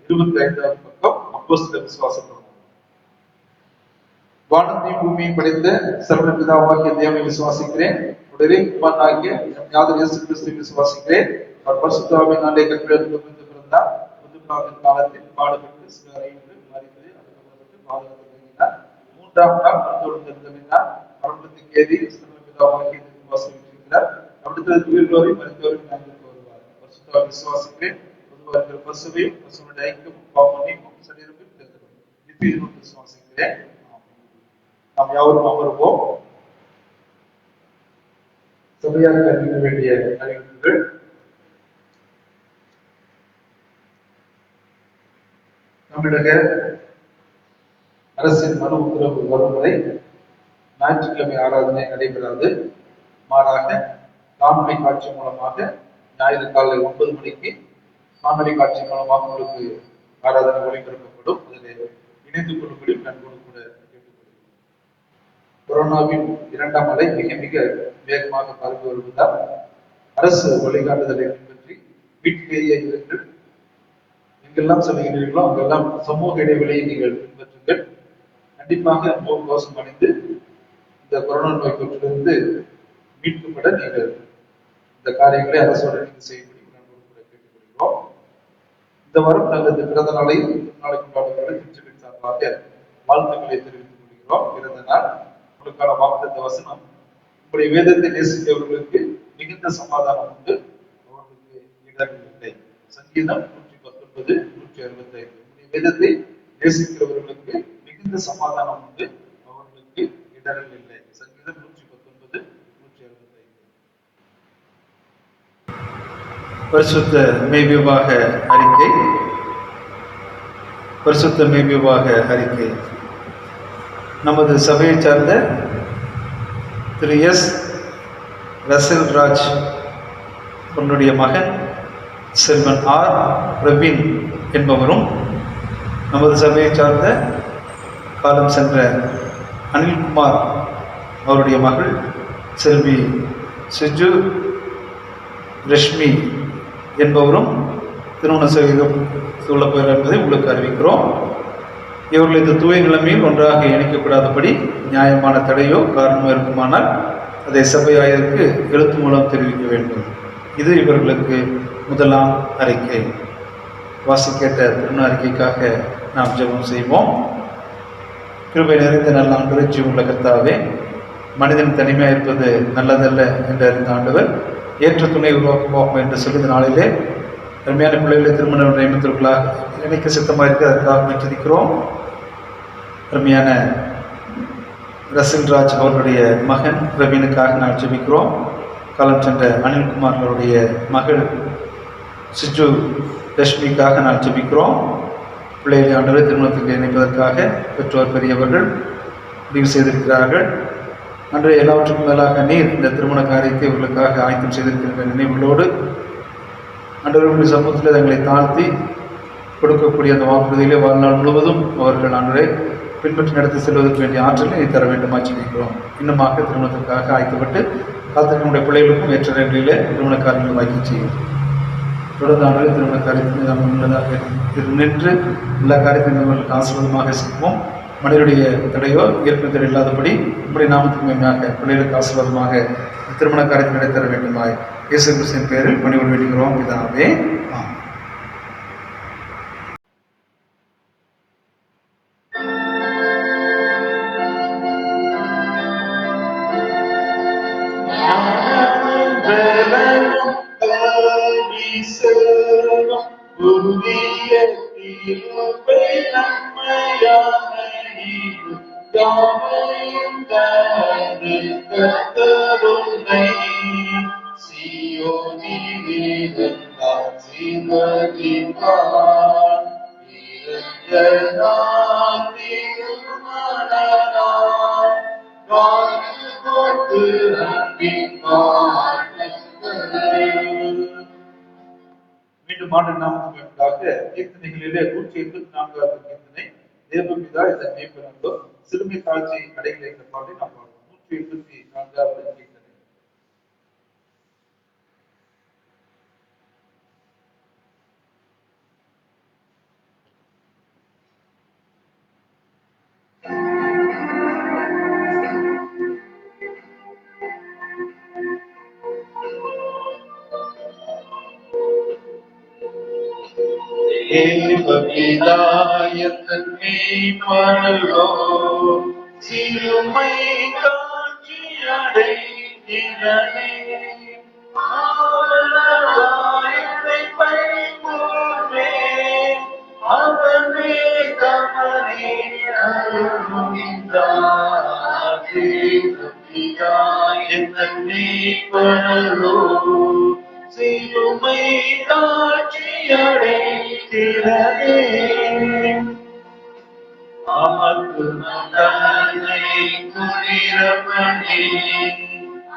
25வது பக்கம் அப்போஸ்தலர் விசுவாச பிரமாணம். வானத்தையும் பூமியை படைத்த சர்வ பிதாவாகிய தேவனை விசுவாசிக்கிறேன். உடனே குமாரனாகிய ஞான இயேசு கிறிஸ்துவை விசுவாசிக்கிறேன். அவர் பரிசுத்த ஆவியினாலே கற்பனையிலிருந்து பிறந்தார். முதலாவது காலத்தில் பாடுபட்டு சிலரையிட்டு மரித்து அதுக்கு பாதுகாத்து வருகிறார். 3ஆம் நாள் மருத்துவத்தினார். மரணத்துக்கு ஏறி சர்வ பிதாவாகிய விசுவாசிக்கிறார். அடுத்தது உயிர்வரை மருத்துவரை ஞானத்துக்கு வருவார். பரிசுத்த ஆவி விசுவாசிக்கிறேன். பொதுவாக இருக்கிற பசுவையும் பசுவனுடைய ஐக்கியமும் பாவனையும் சரீரமும் தெரிந்தவன் நித்திய விசுவாசிக்கிறேன். நாம் யாவரும் அமர்வோம். சபையாக அறிவிக்க வேண்டிய அறிவிப்புகள். தமிழக அரசின் மனு உத்தரவு வரும் வரை ஞாயிற்றுக்கிழமை ஆராதனை நடைபெறாது. மாறாக காணொலி காட்சி மூலமாக ஞாயிறு காலை 9 மணிக்கு காணொலி காட்சி மூலமாக உங்களுக்கு ஆராதனை ஒளிபரப்பப்படும். அதில் இணைந்து கொள்ளும்படி நண்போடு கூட கேட்டுக்கொள்கிறேன். கொரோனாவின் 2ஆம் அலை மிக வேகமாக பரவி வருவதால் அரசு வழிகாட்டுதலை பின்பற்றி வீட்டிலேயே இருங்கள். எங்கெல்லாம் சொல்லுகிறீர்களோ அங்கெல்லாம் சமூக இடைவெளியை நீங்கள் பின்பற்றுங்கள். கண்டிப்பாக முகக்கவசம் அணிந்து இந்த கொரோனா நோய் தொற்றிலிருந்து மீட்கப்பட நீங்கள் இந்த காரியங்களை அரசோடு இணைந்து செய்யும்படி நண்பர்கள் கூட கேட்டுக்கொள்கிறோம். இந்த வாரம் தங்களது பிறந்த நாளை நாளை கொண்டாடுவதை திருச்சபையின் சார்பாக வாழ்த்துக்களை தெரிவித்துக் கொள்கிறோம். பிறந்த நாள் உங்களுக்கான வாக்குத்த வசனம், உங்களுடைய வேதத்தை நேசித்தவர்களுக்கு மிகுந்த சமாதானம் உண்டு, அவர்களுக்கு இடர்கள் இல்லை. சங்கீதம் 119, 165. உங்களுடைய வேதத்தை நேசிக்கிறவர்களுக்கு மிகுந்த சமாதானம் உண்டு, அவர்களுக்கு இடர்கள் இல்லை. சங்கீதம் 119, 165. பரிசுத்த மெய்விவாக அறிக்கை. பரிசுத்த மெய்விவாக அறிக்கை. நமது சபையை சார்ந்த திரு எஸ். ரசல் ராஜ் உன்னுடைய மகன் செல்வன் ஆர். பிரவீன் என்பவரும், நமது சபையை சார்ந்த காலம் சென்ற அனில்குமார் அவருடைய மகள் செல்வி சிஜு ரஷ்மி என்பவரும் திருமண செய்து சொல்லப்போகிறார் என்பதை உங்களுக்கு அறிவிக்கிறோம். இவர்கள் இந்த தூய நிலைமையில் ஒன்றாக இணைக்கப்படாதபடி நியாயமான தடையோ காரணமோ இருக்குமானால் அதை சபையாயருக்கு எழுத்து மூலம் தெரிவிக்க வேண்டும். இது இவர்களுக்கு முதலாம் அறிக்கை. வாசிக்கேட்ட திருமண அறிக்கைக்காக நாம் ஜெபம் செய்வோம். கிருபை நிறைந்த நல்ல ஆண்டவரே, ஜீவனுள்ள கர்த்தாவே, மனிதன் தனிமையாக இருப்பது நல்லதல்ல என்று அறிந்த ஆண்டவர் ஏற்ற துணை உருவாக்குவோம் என்று சொல்லிய நாளிலே அருமையான பிள்ளைகளை திருமண நியமித்தவர்களாக இணைக்க சித்தமாக இருக்க அதற்காக மெச்சிக்கிறோம். அருமையான ரசில்ராஜ் அவர்களுடைய மகன் பிரவீனுக்காக நான் ஜெபிக்கிறோம். காலம் சென்ற அனில்குமார் அவருடைய மகள் சிஜு லட்சுமிக்காக நான் ஜெபிக்கிறோம். பிள்ளைகளை ஆண்டவரை திருமணத்துக்கு இணைப்பதற்காக பெற்றோர் பெரியவர்கள் முடிவு செய்திருக்கிறார்கள். அன்று எல்லாவற்றுக்கும் மேலாக நீர் இந்த திருமண காரியத்தை இவர்களுக்காக ஆயத்தம் செய்திருக்கின்ற நினைவுகளோடு ஆண்டவர்களுடைய சமூகத்தில் தங்களை தாழ்த்தி கொடுக்கக்கூடிய அந்த வாக்குறுதியிலே வாழ்நாள் முழுவதும் அவர்கள் ஆண்டவரை பின்பற்றி நடத்தி செல்வதற்கு வேண்டிய ஆற்றலை நீ தர வேண்டுமா ஜெபிக்கிறோம். இன்னுமாக திருமணத்திற்காக ஆயத்தப்பட்டு காத்திருக்கக்கூடிய பிள்ளைகளுக்கும் ஏற்ற நிலையிலே திருமண காரியங்கள் வாய்ப்பு செய்யும். தொடர்ந்து ஆண்டவரை திருமண காரியத்தில் நாம் முன்னதாக நின்று எல்லா காரியத்தையும் நம்மளுக்கு ஆசீர்வாதமாக செய்வோம். மனிதனுடைய தடையோ இயற்கை தடை இல்லாதபடி இப்படி நாமத்துக்கு மேன்மையாக பிள்ளைகளுக்கு ஆசீர்வாதமாக திருமண காரியத்தை நடைத்தர வேண்டுமாய் இயேசு கிறிஸ்துவின் பெயரில் பணிவோடு வேண்டுகிறோம் பிதாவே. மீண்டும் ஆண்டு நாமத்துக்காக கீர்த்தனைகளிலே 184வது கீர்த்தனை, தேவபிதா இந்த மேய்ப்பனோ சிறுமி தாழ்ச்சி அடைகிற இந்த பாட்டை நாம் பார்ப்போம். 184வது கீர்த்தனை. மேய்ப்பனோ சிறுமை தாழ்ச்சி அடைகிறனே, அவனே தமனே மேய்ப்பனோ சிறுமை தாழ்ச்சி அடைகிறனே, ஆக்கு தன்னை குளிரமணி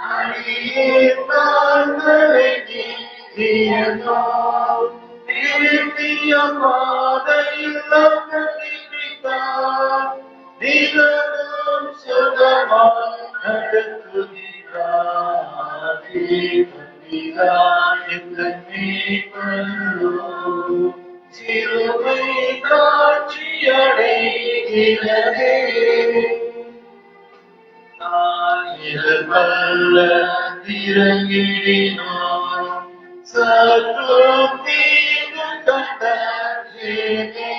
அடியே தாழ்களை நீதியனோ திருத்திய பாதையில் நடத்தினார், தினமும் சுகமாய் நடத்துகிறார். சிறுமை காட்சி அடைகிறதே, வல்ல திறங்கினோ சற்றும் தீங்கு கண்டேனே.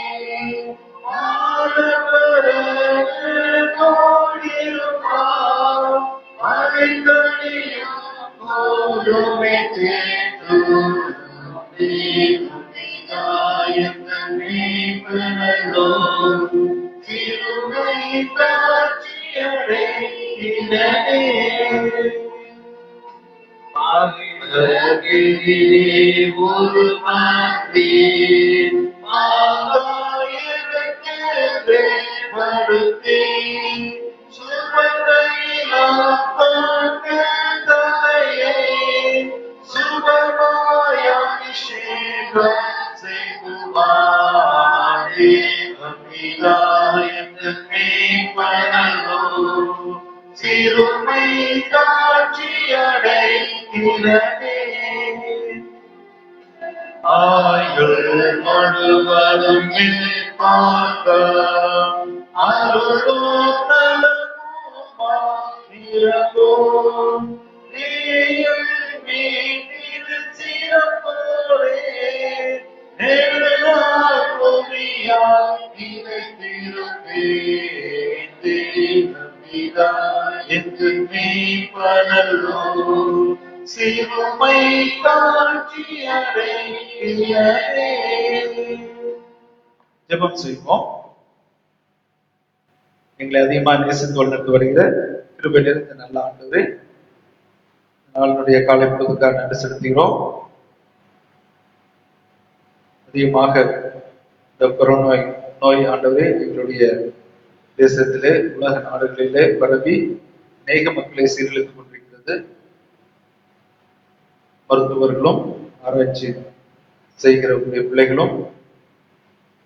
ஆண்டவரது தோளிருப்பார், அனைத்தனையும் போதுமே தேற்றும். மீட்பனோ சிறுமை காட்சியடைகிறதே. ஒரு மாற்றேன் ஆகாயத்தை படுத்தி சுமந்தையிலே சுபமாய் அபிஷேகம் செய்துவாரே. அபிதாயத்து மீட்பனோ சிறுமை காட்சியடைகிறதே. ஆயுள் முழுவதும் பார்க்க அருளோ நலமும் நீயும் மீட்டிரு சிறப்போரே. நெடுநாள் பொறியாய் நிலைத்திருப்பேன். என்று மீட்பனோ சிறுமை காட்சியடைகிறதே. ஜெபம் செய்வோம். எங்களை அதிகமா நேசித்து வளர்த்து வருகிற கிருபை நிறைந்த நல்ல ஆண்டவரே, நாளினுடைய காலை பொழுதுக்காக நன்றி செலுத்துகிறோம். அதிகமாக இந்த கொரோனா நோய் ஆண்டவரே எங்களுடைய தேசத்திலே உலக நாடுகளிலே பரவி அநேக மக்களை சீரழித்துக் கொண்டிருக்கிறது. மருத்துவர்களும் ஆராய்ச்சி செய்கிற பிள்ளைகளும்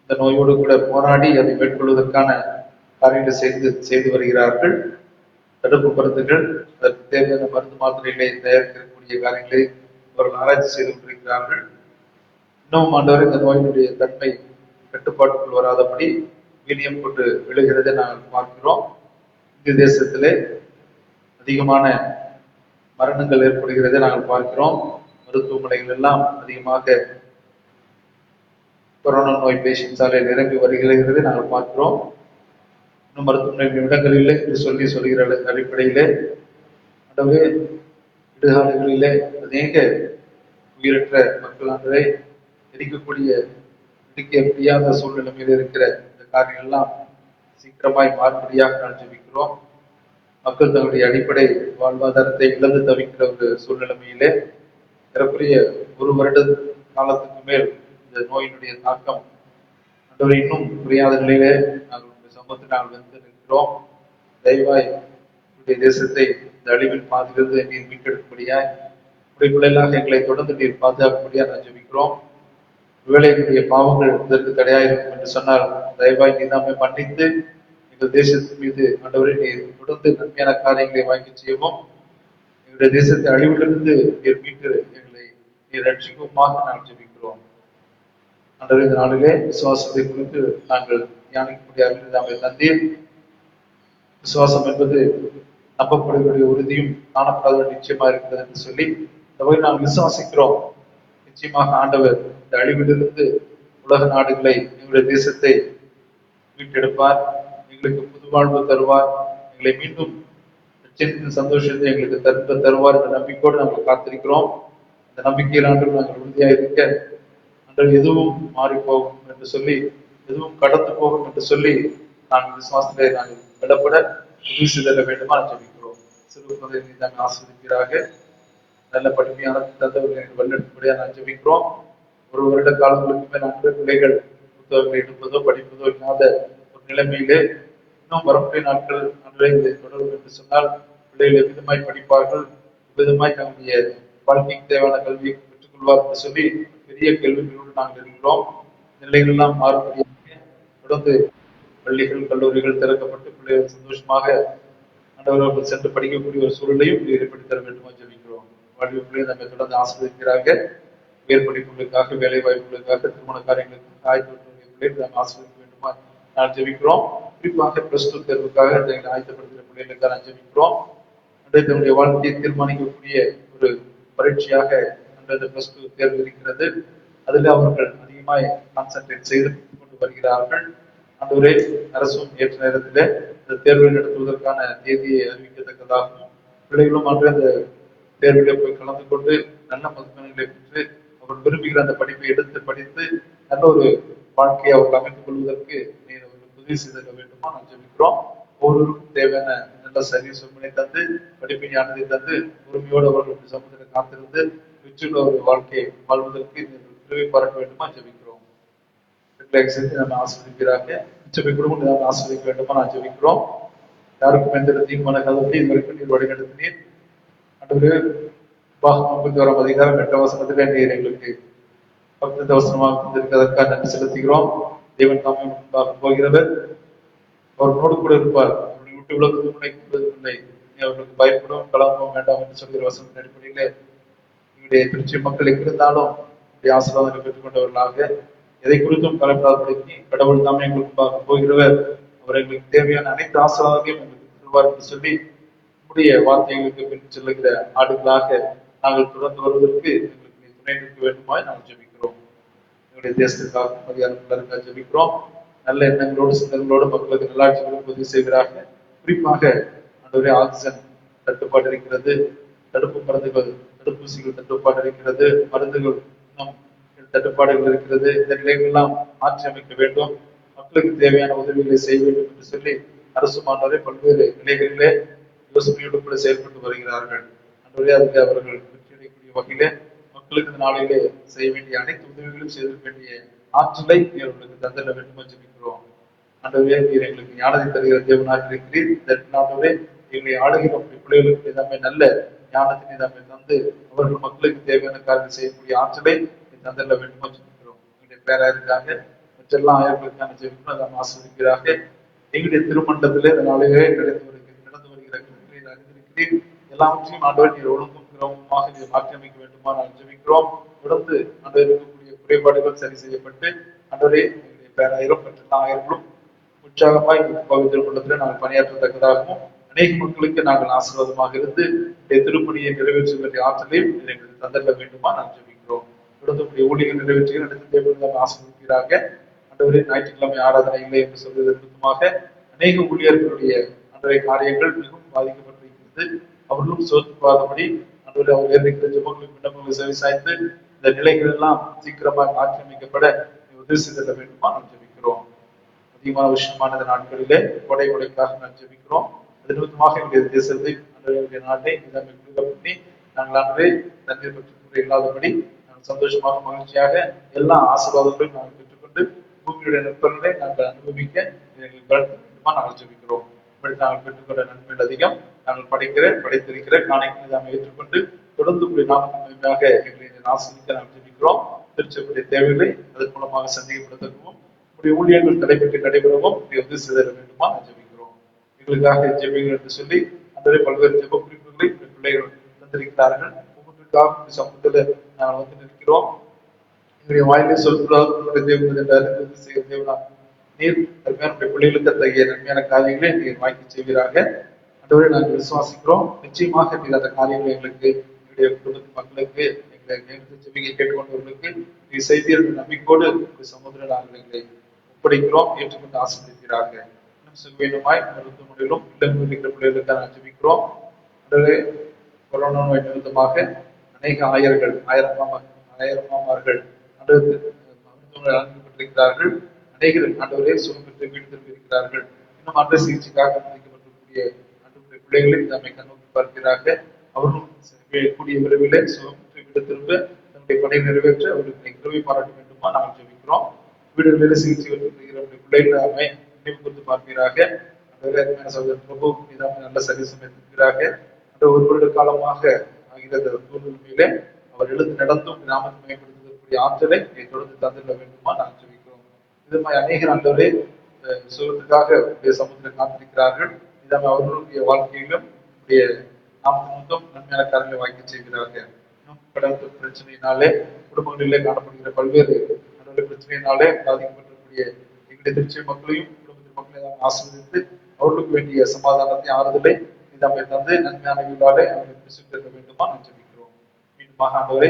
இந்த நோயோடு கூட போராடி அதை மேற்கொள்வதற்கான காரியங்களை செய்து வருகிறார்கள். தடுப்பு மருந்துகள், அதற்கு தேவையான மருந்து மாத்திரைகளை தயாரிக்கக்கூடிய காரியங்களை அவர்கள் ஆராய்ச்சி செய்து கொண்டிருக்கிறார்கள். இன்னும் ஆண்டவர் இந்த நோயினுடைய தன்மை கட்டுப்பாட்டுக்குள் வராதபடி வீரியம் கொண்டு விழுகிறதை நாங்கள் பார்க்கிறோம். இந்திய தேசத்திலே அதிகமான மரணங்கள் ஏற்படுகிறதை நாங்கள் பார்க்கிறோம். மருத்துவமனைகள் எல்லாம் அதிகமாக கொரோனா நோய் பேஷண்ட்ஸாலே நிரம்பி வருகிறதை நாங்கள் பார்க்கிறோம். இன்னும் மருத்துவமனை இடங்களிலே என்று சொல்கிற அடிப்படையிலே ஆண்டவரே இடுகாடுகளிலே அநேக உயிரற்ற மக்களானதை இடிக்க முடியாத சூழ்நிலையில் இருக்கிற இந்த காரியங்கள்லாம் சீக்கிரமாய் மாறுபடியாக நான் ஜெபிக்கிறோம். மக்கள் தங்களுடைய அடிப்படை வாழ்வாதாரத்தை இழந்து தவிக்கிற ஒரு சூழ்நிலைமையிலே ஏறக்குறைய 1 வருட காலத்துக்கு மேல் இந்த நோயினுடைய தாக்கம் ஆண்டவரே இன்னும் புரியாத நிலையிலே நாங்கள் உங்களுடைய சமூகத்தில் நாங்கள் வந்து நிற்கிறோம். தயவாய் உங்களுடைய தேசத்தை இந்த அழிவின் பாதிலிருந்து நீர் மீட்டெடுக்கும்படியாய் உடைய பிள்ளைகளாக எங்களை தொடர்ந்து நீர் பாதுகாக்கும்படியாக நான் ஜெபிக்கிறோம். ஒருவேளை என்னுடைய பாவங்கள் இதற்கு தடையாயிருக்கும் என்று சொன்னால் தயவாய் நீ நம்மை மன்னித்து எங்கள் தேசத்தின் மீது ஆண்டவரை நீர் தொடர்ந்து நன்மையான காரியங்களை வாங்கி செய்யவும், எங்களுடைய தேசத்தை அழிவிலிருந்து நீர் மீட்டு எங்களை நீர் ரட்சிக்குமாக நாங்கள் ஜெபிக்கிறோம். ஆண்டவரே இந்த நாளிலே விசுவாசத்தை குறித்து நாங்கள் தியானிக்கக்கூடிய அறிவு நாமை தந்தீர். விசுவாசம் என்பது நம்பப்படுவடைய உறுதியும் காணப்படாத நிச்சயமா இருக்கிறது என்று சொல்லி இந்த வகை நாங்கள் விசுவாசிக்கிறோம். நிச்சயமாக ஆண்டவர் இந்த அழிவிலிருந்து உலக நாடுகளை எங்களுடைய தேசத்தை மீட்டெடுப்பார், எங்களுக்கு புது வாழ்வு தருவார், எங்களை மீண்டும் நிச்சயத்தின் சந்தோஷத்தை எங்களுக்கு தருவார் என்ற நம்பிக்கையோடு நாங்கள் காத்திருக்கிறோம். இந்த நம்பிக்கையில் ஆண்டு நாங்கள் உறுதியாக இருக்க ஆண்டவர் எதுவும் மாறி போகும் என்று சொல்லி, எதுவும் கடந்து போகும் என்று சொல்லி நாங்கள் விசுவாசத்தை நாங்கள் விடப்பட உதவி செய்தர வேண்டுமா ஜெபிக்கிறோம். சிறு குழந்தை நாங்கள் ஆஸ்வதிக்கிறாக நல்ல படிமையான தந்தவர்கள் வல்லெடுப்படியாக நான் ஜெபிக்கிறோம். 1 வருட காலங்களுக்கு மேல் அன்பு பிள்ளைகள் புத்தகங்களை எடுப்பதோ படிப்பதோ இல்லாத ஒரு நிலைமையிலே இன்னும் வரக்கூடிய நாட்கள் அன்றைய தொடரும் என்று சொன்னால் பிள்ளைகள் எவ்விதமாய் படிப்பார்கள், எவ்விதமாய் தங்களுடைய வாழ்க்கைக்கு தேவையான கல்வியை பெற்றுக்கொள்வார் என்று சொல்லி பெரிய கேள்விகளோடு நாங்கள் இருக்கிறோம். நிலைகளெல்லாம் மாறுபடியாக தொடர்ந்து பள்ளிகள் கல்லூரிகள் திறக்கப்பட்டு பிள்ளைகள் சந்தோஷமாக ஆண்டவர்கள் சென்று படிக்கக்கூடிய ஒரு சூழலையும் ஏற்படுத்தி தர வேண்டுமா ஜெபிக்கிறோம். வாழ்வு பிள்ளைகள் நம்மை தொடர்ந்து ஆசிரியக்கிறார்கள். மேற்படிப்புகளுக்காக, வேலை வாய்ப்புகளுக்காக, திருமண காரியங்களுக்காக ஆயத்தப்படுத்த நாம் ஆசிரியக்க வேண்டுமா நான் ஜெபிக்கிறோம். குறிப்பாக +2 தேர்வுக்காக ஆயத்தப்படுத்துகிற பிள்ளைகளுக்காக நான் ஜெபிக்கிறோம். தன்னுடைய வாழ்க்கையை தீர்மானிக்கக்கூடிய ஒரு பரீட்சையாக பிளஸ் டூ தேர்வு இருக்கிறது. அதில் அவர்கள் அதிகமாய் கான்சென்ட்ரேட் செய்து கொண்டு வருகிறார்கள். ஆண்டவரே, அரசும் ஏற்ற நேரத்திலே இந்த தேர்வை நடத்துவதற்கான தேதியை அறிவிக்கத்தக்கதாகவும் பிள்ளைகளும் அன்று அந்த தேர்விலே போய் கலந்து கொண்டு நல்ல மதிப்பெண்களை பெற்று அவர் விரும்புகிற அந்த படிப்பை எடுத்து படித்து நல்ல ஒரு வாழ்க்கையை அவர்கள் அமைத்துக் கொள்வதற்கு நீர் அவர்களுக்கு உதவி செய்திட வேண்டுமா நான் ஜெபிக்கிறோம். ஒவ்வொருவருக்கும் தேவையான நல்ல சரி சுமனை தந்து படிப்பை ஞானத்தை தந்து உரிமையோடு அவர்கள் சமூகத்தில் காத்திருந்து வெற்றியுள்ள ஒரு வாழ்க்கையை வாழ்வதற்கு உதவி பாராட்ட வேண்டுமா ஜெபிக்கிறோம். சேர்த்து நம்ம ஆஸ்வதிக்கிறாங்க மிச்சபை குடும்பம் நம்ம ஆஸ்வதிக்க வேண்டுமா நான் ஜெபிக்கிறோம். யாருக்கும் எந்த தீர்மான கதவுகளை இதுவரைக்கும் நீர் வழிநடத்தினீர். ஆண்டவரே, 51 அதிகாரம் 8 வசனத்திலே நீர் எங்களுக்கு 10 வசனமாக தந்திருக்கிறதற்காக நன்றி செலுத்துகிறோம். தேவன் தாமே முன்பாக போகிறவர், அவர் நோடு கூட இருப்பார். அவர்களை விட்டு விலகுவதில்லை, அவர்களுக்கு பயப்படவும் கலங்கவும் வேண்டாம் என்று சொல்கிற வசனத்தின் அடிப்படையிலே எங்களுடைய திருச்சி மக்கள் எங்கிருந்தாலும் ஆசீர்வாதங்களை பெற்றுக் கொண்டவர்களாக எதை குறித்தும் கலப்படாதபடிக்கு கடவுள் தாமே எங்களுக்கு முன்பாக போகிறவர், அவர் எங்களுக்கு தேவையான அனைத்து ஆசீர்வாதங்களையும் எங்களுக்கு தருவார் என்று சொல்லி நம்முடைய வார்த்தைகளுக்கு பின் செல்லுகிற ஆடுகளாக நாங்கள் தொடர்ந்து வருவதற்கு எங்களுக்கு துணை நிற்க வேண்டுமாய் நாங்கள் ஜெபிக்கிறோம். எங்களுடைய தேசத்திற்காக மதியானங்களுக்காக ஜெபிக்கிறோம். நல்ல எண்ணங்களோடு சிந்தனைகளோடு மக்களுக்கு நல்லாட்சி உதவி செய்கிறாங்க. குறிப்பாக ஆண்டவரே, ஆக்சிஜன் தட்டுப்பாடு இருக்கிறது, தடுப்பு மருந்துகள் தடுப்பூசிகள் தட்டுப்பாடு இருக்கிறது, மருந்துகள் இன்னும் தட்டுப்பாடுகள் இருக்கிறது. இந்த நிலைகளெல்லாம் மாற்றி அமைக்க வேண்டும், மக்களுக்கு தேவையான உதவிகளை செய்ய வேண்டும் என்று சொல்லி அரசு மாணவரை பல்வேறு நிலைகளிலே யோசனையோடு கூட செயல்பட்டு வருகிறார்கள். அன்றைய அதுக்கு அவர்கள் வெற்றியடையக்கூடிய வகையிலே மக்களுக்கு இந்த நாளிலே செய்ய வேண்டிய அனைத்து உதவிகளும் செய்த வேண்டிய ஆற்றலை அவர்களுக்கு தந்திட வேண்டும் என்று ஜெபிக்கிறோம். ஆண்டவரே, நீர் எங்களுக்கு ஞானத்தை தருகிற தேவனாக இருக்கிறீர். ஆண்டவரே, எங்களை ஆளுகிற பிள்ளைகளுக்கு எல்லாமே நல்ல ஞானத்தினை தம்மை தந்து அவர்கள் மக்களுக்கு தேவையான காரியத்தை செய்யக்கூடிய ஆற்றலை தந்திட வேண்டும் என்று ஜெபிக்கிறோம். எங்களுடைய பேராயிருக்காக மற்றெல்லாம் ஆயர்களுக்கான ஜெபிக்கிறோம். அதை ஆஸ்வதிக்கிறாக எங்களுடைய திருமண்டலத்திலே இந்த நாளிலே நடந்து வருகிற அறிந்திருக்கிறீர். எல்லாவற்றையும் ஆண்டவர் நீர் ஒழுங்கும் கிரமமாக நீர் மாற்றி அமைக்க வேண்டுமா நான் ஜெபிக்கிறோம். தொடர்ந்து ஆண்டவர் இருக்கக்கூடிய குறைபாடுகள் சரி செய்யப்பட்டு ஆண்டவரே, எங்களுடைய பேராயிரம் மற்ற ஆயிரங்களும் உற்சாகமாய் பவித்திர மண்டலத்தில் நாங்கள் பணியாற்றத்தக்கதாகவும் அநேக மக்களுக்கு நாங்கள் ஆசீர்வாதமாக இருந்து திருப்பணியை நிறைவேற்ற வேண்டிய ஆற்றலையும் எங்களுக்கு தந்திட வேண்டுமா நான் ஜெபிக்கிறோம். தொடர்ந்து ஊழியர்கள் நிறைவேற்றி நடத்தி ஆசீர்வதிக்கிறாங்க. ஆண்டவரே, ஞாயிற்றுக்கிழமை ஆராதனை இல்லை என்று சொல்வதன் நிமித்தமாக அநேக ஊழியர்களுடைய அன்றைய காரியங்கள் மிகவும் பாதிக்கப்பட்டிருக்கிறது. அவர்களும் சோர்ந்துபாதபடி ஆண்டவரே, அவர் ஏற்படுகிற ஜெபங்களுக்கு விண்ணப்பங்களை செவிசாய்த்து இந்த நிலைகள் எல்லாம் சீக்கிரமாக மாற்றி அமைக்கப்பட உதவி செய்திட வேண்டுமா நான் ஜெபிக்கிறோம். அதிகமான விஷயமான நாட்களிலே கொடை கொடைக்காக நான் ஜெபிக்கிறோம். அது நிமித்தமாக என்னுடைய தேசத்தை அன்றைய நாட்டை பண்ணி நாங்கள் அன்றே தண்ணீர் பற்றி இல்லாதபடி நாங்கள் சந்தோஷமாக மகிழ்ச்சியாக எல்லா ஆசீர்வாதங்களையும் நாங்கள் பெற்றுக்கொண்டு பூமியுடைய நற்பலனை நாங்கள் அனுபவிக்க எங்களுக்கு வேண்டுமா நாங்கள் ஜெபிக்கிறோம். இப்படி நாங்கள் பெற்றுக்கொண்ட நன்மைகள் அதிகம். நாங்கள் படைத்திருக்கிற காணிக்கையை நாங்கள் ஏற்றுக்கொண்டு தொடர்ந்து நாமமாக எங்களை ஆசிரியக்க நாங்கள் ஜெபிக்கிறோம். திருச்சபையுடைய தேவைகளை அதன் மூலமாக சந்தேகப்படுத்தவும் ஊழியர்கள் நடைபெற்று நடைபெறவும் உதவி செய்திட வேண்டுமா நான் ஜெபிக்கிறோம். எங்களுக்காக ஜெபிங்கள் என்று சொல்லி அந்த பல்வேறு ஜெப குறிப்புகளை பிள்ளைகள் தந்திருக்கிறார்கள். ஒவ்வொன்றுக்காக சமூகத்தில் நாங்கள் வந்து நிற்கிறோம். என்னுடைய வாயிலை சொல்கிறார் தேவனா நீர் அருமையான பிள்ளைகளுக்கு அத்தகைய நன்மையான காரியங்களை நீர் வாங்கி செய்வீராக. அன்றவரை நாங்கள் விசுவாசிக்கிறோம். நிச்சயமாக நீர் அந்த காரியங்களை எங்களுக்கு என்னுடைய குடும்பத்து மக்களுக்கு எங்களை ஜெபிக்க கேட்டுக்கொண்டவர்களுக்கு நீ செய்திய நம்பிக்கையோடு சமுதிர நாங்கள் எங்களை ஒப்படைக்கிறோம். ஏற்றுக்கொண்டு ஆசீர்வதிக்கிறாங்க. இன்னும் சுகவீனமாய் மருத்துவமனையிலும் இல்லங்கள் இருக்கிற பிள்ளைகளுக்கு நான் ஜெபிக்கிறோம். அன்றே, கொரோனா நோய் நிமித்தமாக அநேக ஆயிரமார்கள் மருத்துவமனை அனுப்பப்பட்டிருக்கிறார்கள். அநேகர் ஆண்டவரே சுகம் பெற்று வீடு திரும்பியிருக்கிறார்கள். இன்னும் அன்றை சிகிச்சைக்காக அனுமதிக்கப்பட்டிருக்கூடிய ஆண்டவருடைய பிள்ளைகளில் தம்மை கண்ணோக்கி பார்க்கிறார்கள். அவர்களும் கூடிய விரைவிலே சுகம் பெற்று வீடு திரும்ப தன்னுடைய பணியை நிறைவேற்ற அவர்களுக்கு கிருபை பாராட்ட வேண்டுமா நாங்கள் ஜெபிக்கிறோம். வீடுகளில் சிகிச்சை பெற்றுகிற பிள்ளைகளை நினைவு கொடுத்து பார்க்கிறாங்க. சகோதரர் பிரபு நல்ல சரி சமைத்திருக்கிறாங்க. அந்த ஒரு வருட காலமாக ஆகிற சூழ்நிலையிலே அவர் எழுந்து நடந்தும் கிராமத்தை மேம்படுத்தக்கூடிய ஆற்றலை தொடர்ந்து தந்திட வேண்டுமா நாங்கள் ஜெபிக்கிறோம். இது மாதிரி அநேக ஆண்டவரே சுகத்துக்காக சமூகத்தில் காத்திருக்கிறார்கள். இதை அவர்களுடைய வாழ்க்கையிலும் நாமத்தும் நன்மையான காரியங்களை வாங்கி செய்கிறார்கள். இன்னும் கடன் பிரச்சனையினாலே குடும்பங்களிலே காணப்படுகிற பல்வேறு பிரச்சனையினாலே பாதிக்கப்பட்டிருக்கூடிய எங்களுடைய திருச்சி மக்களையும் குடும்பத்தின் மக்களையும் ஆசீர்வதித்து அவர்களுக்கு வேண்டிய சமாதானத்தை ஆறுதலை நம்மை தந்து நன்மையானவர்களாலே அவர்களை பெற்றுக் வேண்டுமா நான் ஜெபிக்கிறோம். மீண்டுமாக ஆண்டவரை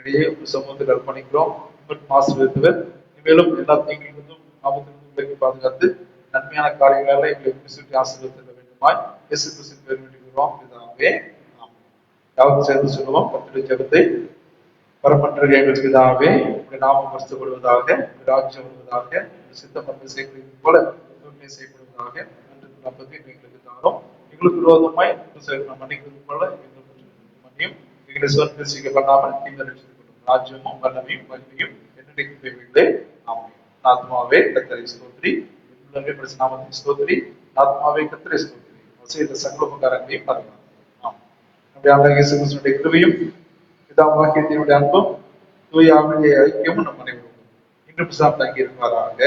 இடையே ஒரு சமூகத்தில் அர்ப்பணிக்கிறோம். மற்றும் ஆசீர்வதித்தவர் இனிமேலும் எல்லா தீங்கிலிருந்தும் ஆபத்திலிருந்தும் விலக்கி பாதுகாத்து நன்மையான காரியங்களால எங்களை சுற்றி ஆசீர்வதிக்க வேண்டுமாய் இயேசு கிறிஸ்துவின் பேரில் வேண்டுகிறோம் பிதாவே. ஆமென். யாவது சேர்ந்து சொல்லுவோம் கர்த்தருடைய ஜெபத்தை. பரமன்ற எங்கள் பிதாவே, உடைய நாமம் பரிசுத்தப்படுவதாக, உடைய ராஜ்யம் வருவதாக, உடைய சித்தம் வந்து செய்யப்படுவது போல பூமியிலே செய்யப்படுவதாக. அன்று அப்பத்தை எங்களுக்கு தாரும். எங்களுக்கு விரோதமாய் நாம் மன்னிக்கிறது போல எங்களுக்கு மன்னியும். எங்களை சுவர்க்க பண்ணாமல் நீங்கள் ரட்சித்துக் கொள்ளும். ராஜ்யமும் வல்லமையும் மகிமையும் என்னைக்கு தேவையில்லை. ஆமென். ஆத்மாவே கர்த்தரை ஸ்தோத்திரி, உள்ளமே பரிசுத்த நாமத்தை ஸ்தோத்திரி, ஆத்மாவே கர்த்தரை ஸ்தோத்திரி, செய்த சகல உபகாரங்களையும் பாருங்கள். ஆம். நம்முடைய ஆண்டவர் இயேசு கிறிஸ்துவின் கிருபையும் பிதாவாகிய தேவனுடைய அன்பும் தூய ஆவியுடைய ஐக்கியமும் நம் அனைவரும் இன்றும் பிசாம் தங்கி இருப்பாராக.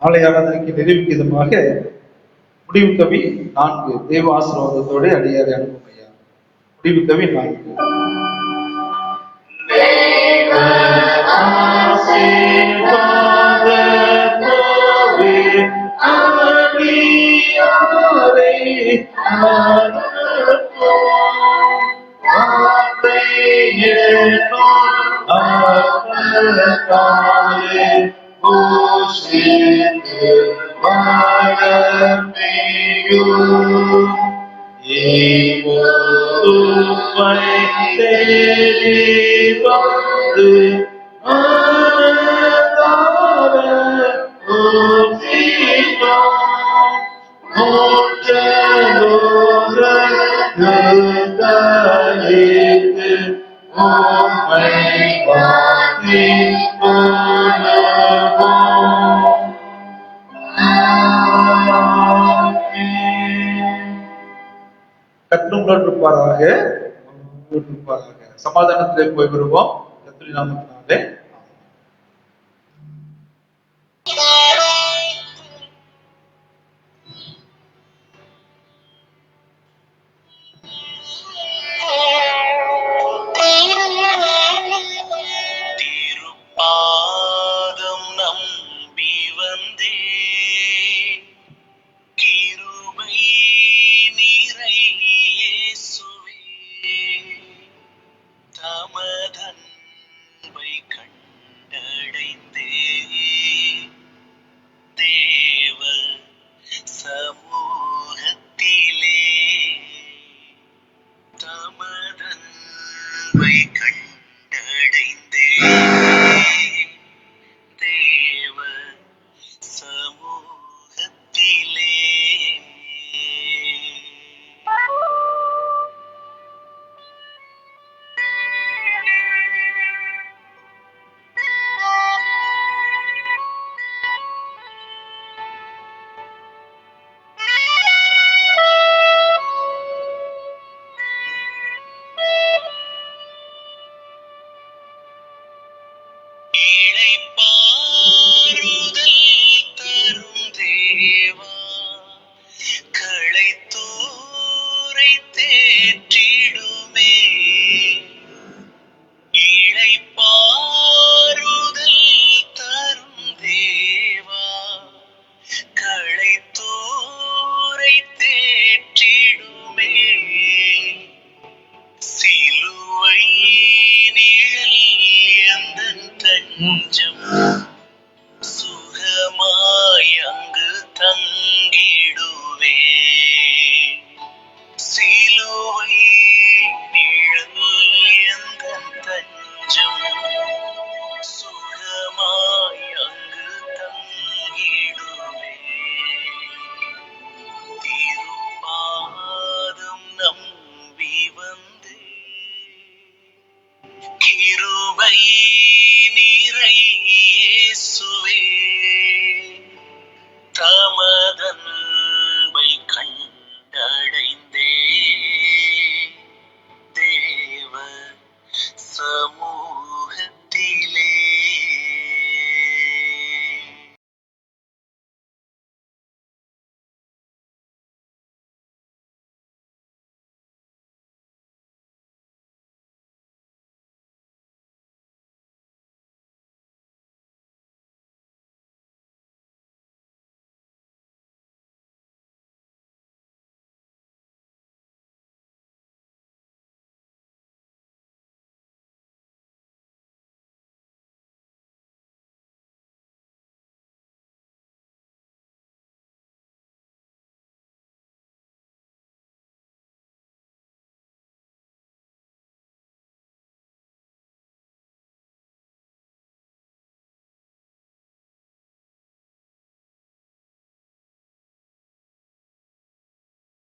ஆலய ஆராதனைக்கு நிறைவுக்கு விதமாக முடிவு கவி 4 தேவ ஆசீர்வாதத்தோட அடியாரை அனுப்பும் ஐயா. முடிவு கவி 4. கர்த்தர் இருப்பாராக. சமாதானத்திலே போய் வருவோம். கர்த்தரின் நாமத்தினாலே. Some